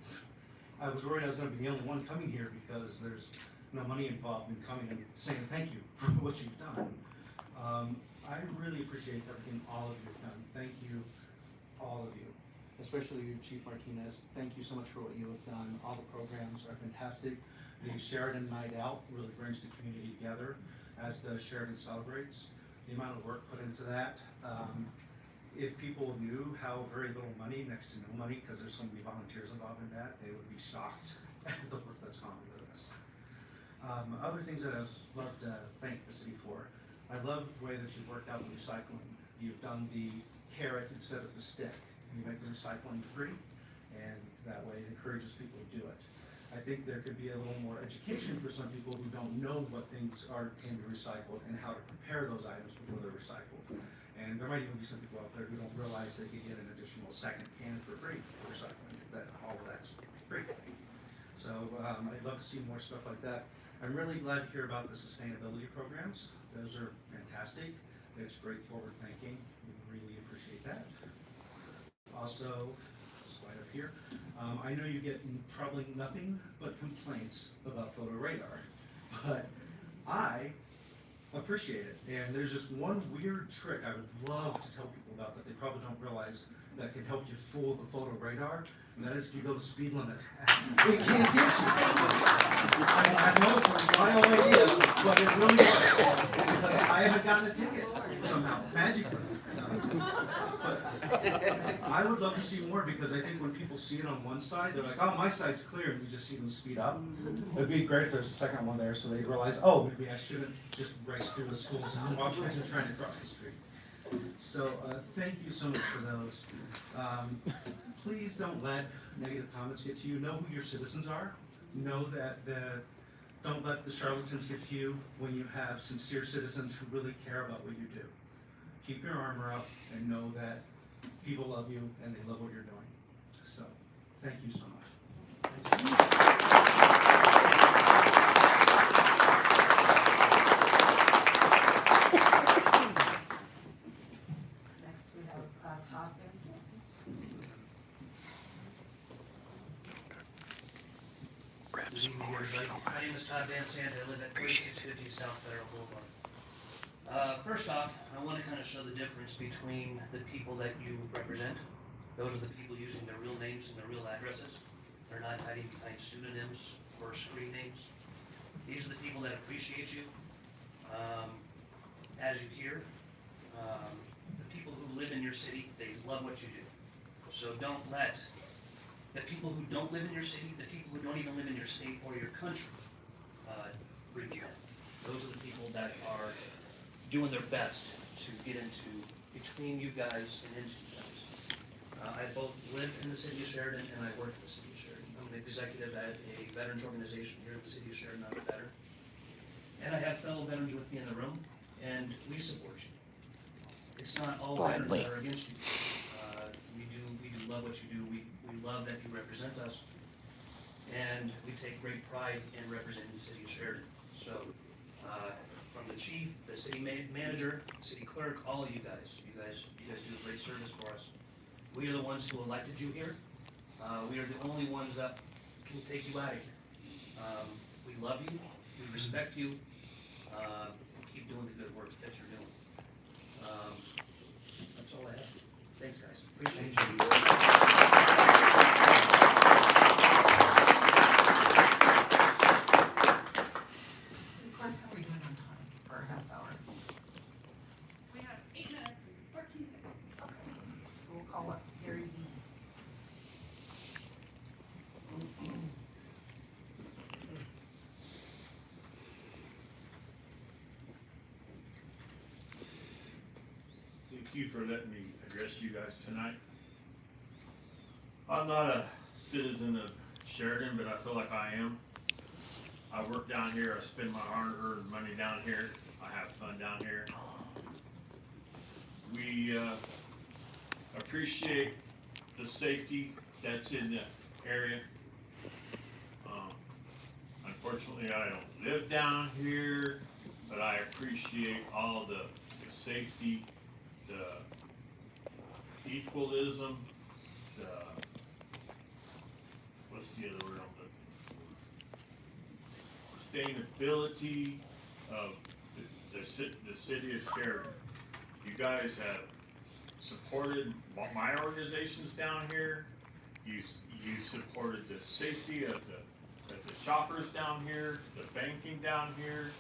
I was worried I was going to be the only one coming here because there's no money involved in coming and saying thank you for what you've done. I really appreciate everything all of you have done. Thank you, all of you, especially you, Chief Martinez. Thank you so much for what you have done. All the programs are fantastic. The Sheridan Night Out really brings the community together, as does Sheridan Celebrates. The amount of work put into that. If people knew how very little money, next to no money, because there's so many volunteers involved in that, they would be shocked at the work that's gone into this. Other things that I'd love to thank the city for. I love the way that you've worked out the recycling. You've done the carrot instead of the stick. You make the recycling free, and that way it encourages people to do it. I think there could be a little more education for some people who don't know what things can be recycled and how to prepare those items before they're recycled. And there might even be some people out there who don't realize they could get an additional second can for free for recycling, that all of that's free. So I'd love to see more stuff like that. I'm really glad to hear about the sustainability programs. Those are fantastic. It's great forward thinking. We really appreciate that. Also, slide up here. I know you get probably nothing but complaints about photo radar, but I appreciate it. And there's just one weird trick I would love to tell people about that they probably don't realize that can help you fool the photo radar, and that is if you go the speed limit. It can't get you. I know it's my own idea, but it really works. I haven't gotten a ticket somehow, magically. But I would love to see more, because I think when people see it on one side, they're like, oh, my side's clear, and we just see them speed up. It'd be great if there's a second one there, so they realize, oh, maybe I shouldn't just race through the school zone while kids are trying to cross the street. So, thank you so much for those. Please don't let negative comments get to you. Know who your citizens are. Know that don't let the charlatans get to you when you have sincere citizens who really care about what you do. Keep your armor up and know that people love you and they love what you're doing. So, thank you so much. Next we have Todd Benson. Grab some more if you don't My name is Todd Van Sant. I live at 3650 South Federal Boulevard. First off, I want to kind of show the difference between the people that you represent. Those are the people using their real names and their real addresses. They're not hiding behind pseudonyms or screen names. These are the people that appreciate you. As you hear, the people who live in your city, they love what you do. So don't let the people who don't live in your city, the people who don't even live in your state or your country, bring you in. Those are the people that are doing their best to get into between you guys and into you guys. I both live in the city of Sheridan and I work in the city of Sheridan. I'm an executive at a veterans organization here in the city of Sheridan. I'm a veteran. And I have fellow veterans with me in the room, and we support you. It's not all veterans that are against you. We do love what you do. We love that you represent us. And we take great pride in representing the city of Sheridan. So, from the chief, the city manager, city clerk, all of you guys do a great service for us. We are the ones who elected you here. We are the only ones that can take you out of here. We love you, we respect you, keep doing the good work that you're doing. That's all I have. Thanks, guys. Appreciate you. How are we doing on time for a half hour? We have 8 minutes and 14 seconds. Okay. We'll call up Gary B. Thank you for letting me address you guys tonight. I'm not a citizen of Sheridan, but I feel like I am. I work down here, I spend my hard-earned money down here, I have fun down here. We appreciate the safety that's in the area. Unfortunately, I don't live down here, but I appreciate all the safety, the equalism, what's the other word I'm looking for? Sustainability of the city of Sheridan. You guys have supported my organizations down here. You supported the safety of the shoppers down here, the banking down here.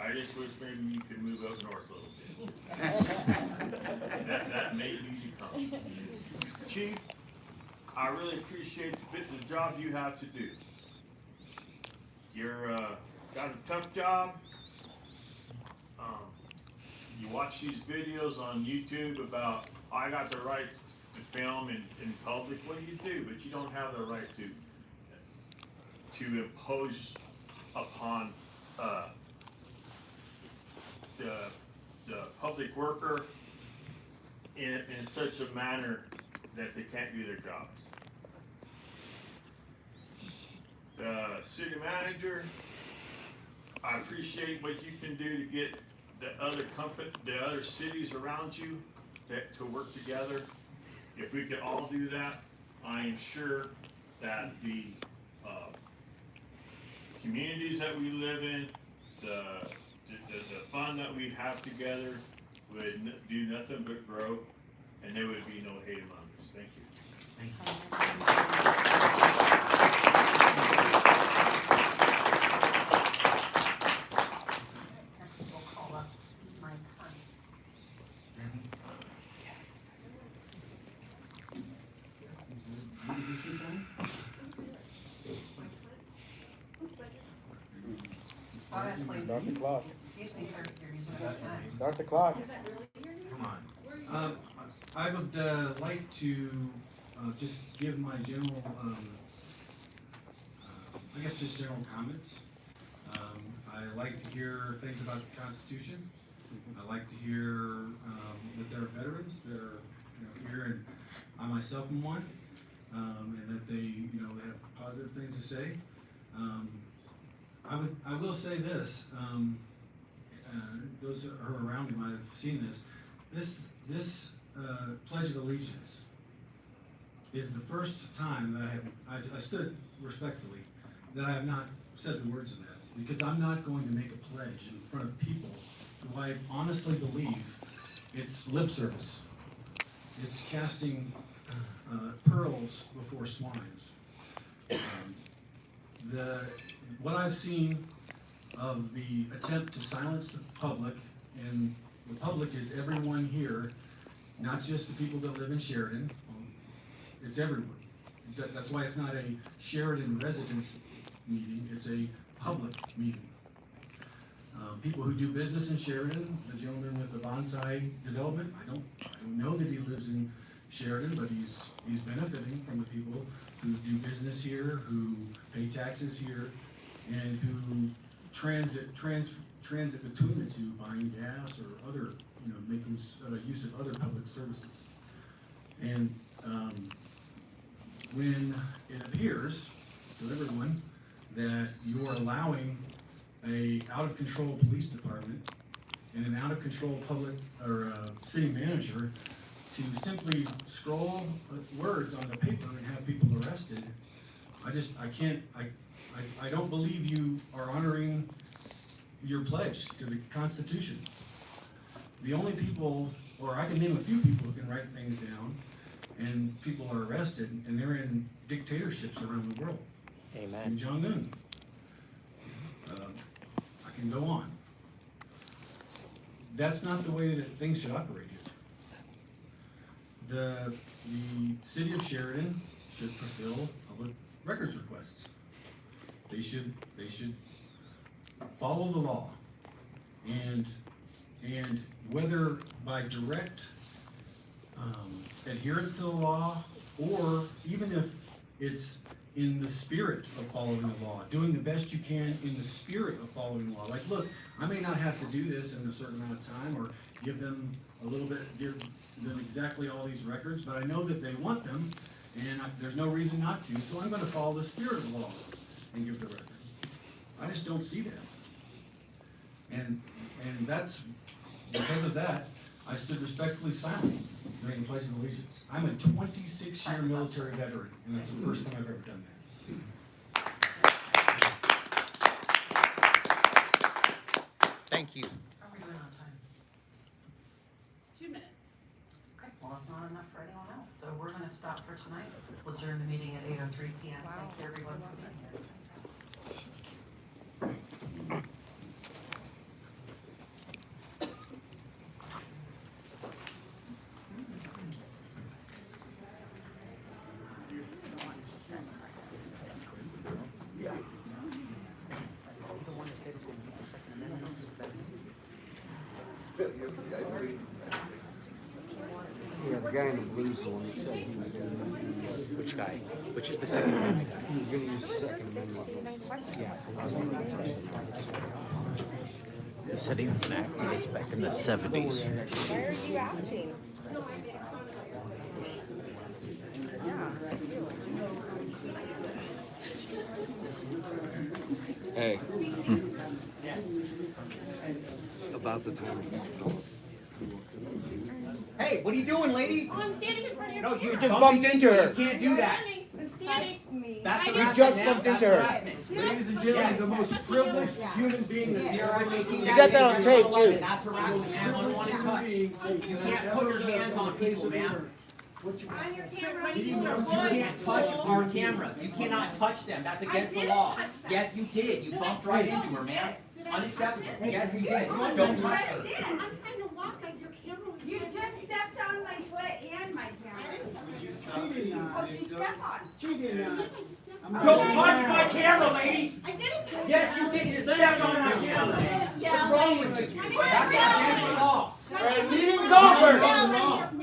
I just wish maybe you could move up north a little bit. That may need to come. Chief, I really appreciate the job you have to do. You're got a tough job. You watch these videos on YouTube about I got the right to film in public. Well, you do, but you don't have the right to impose upon the public worker in such a manner that they can't do their jobs. The city manager, I appreciate what you can do to get the other cities around you to work together. If we could all do that, I am sure that the communities that we live in, the fun that we have together would do nothing but grow, and there would be no hate among us. Thank you. We'll call up Mike Hunt. Audit, please. Start the clock. Excuse me, sir, you're using your time. Start the clock. Come on. I would like to just give my general, I guess just general comments. I like to hear things about the Constitution. I like to hear that there are veterans that are here, and I myself am one, and that they they have positive things to say. I will say this. Those who are around me might have seen this. This Pledge of Allegiance is the first time that I stood respectfully that I have not said the words of that, because I'm not going to make a pledge in front of people who I honestly believe it's lip service. It's casting pearls before swines. What I've seen of the attempt to silence the public, and the public is everyone here, not just the people that live in Sheridan, it's everyone. That's why it's not a Sheridan residence meeting, it's a public meeting. People who do business in Sheridan, the gentleman with the bonsai development, I don't know that he lives in Sheridan, but he's benefiting from the people who do business here, who pay taxes here, and who transit between the two, buying gas or other, making use of other public services. And when it appears to everyone that you are allowing a out-of-control police department and an out-of-control public or city manager to simply scroll words on the paper and have people arrested, I don't believe you are honoring your pledge to the Constitution. The only people, or I can name a few people who can write things down, and people are arrested, and they're in dictatorships around the world. Amen. Kim Jong-un. I can go on. That's not the way that things should operate here. The city of Sheridan should fulfill public records requests. They should follow the law, and whether by direct adherence to the law, or even if it's in the spirit of following the law, doing the best you can in the spirit of following the law. Like, look, I may not have to do this in a certain amount of time, or give them a little bit, give them exactly all these records, but I know that they want them, and there's no reason not to, so I'm gonna follow the spirit of the law and give the record. I just don't see that. And that's, because of that, I stood respectfully silent during the Pledge of Allegiance. I'm a 26-year military veteran, and that's the first time I've ever done that. Thank you. How are we doing on time? 2 minutes. Okay, well, it's not enough for anyone else, so we're gonna stop for tonight. We'll adjourn the meeting at 8:03 PM. Thank you, everyone, for being here. Yeah, the guy in the blue zone, he said he was gonna use the, Which guy? Which is the Second Amendment guy? he was gonna use the Second Amendment. Yeah. He said he was an activist back in the 70s. Why are you asking? Hey. About the time. Hey, what are you doing, lady? Oh, I'm standing in front of your No, you camera. just bumped into her. You can't do that. I'm standing touched me. That's You harassment just now. bumped That's into her. harassment. Ladies and gentlemen, the most privileged human being that's Zero ever to 18. lived. You got that on tape, too. That's harassment and unwanted touch. You can't put your hands on people, man. On your camera. You can't touch our cameras. You cannot touch them. That's against the law. Yes, you did. You bumped right into her, man. Unacceptable. Yes, you did. Don't touch her. I'm trying to walk on your camera. You just stepped on my foot and my camera. Oh, you stepped on. Don't touch my camera, lady! I didn't touch Yes, you did. You stepped on my camera. What's wrong with you? That's against the law. All right, meeting's over.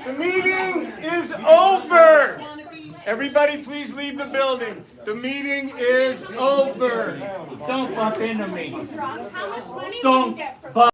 The meeting is over. Everybody please leave the building. The meeting is over. Don't bump into me. How much money Don't did you get from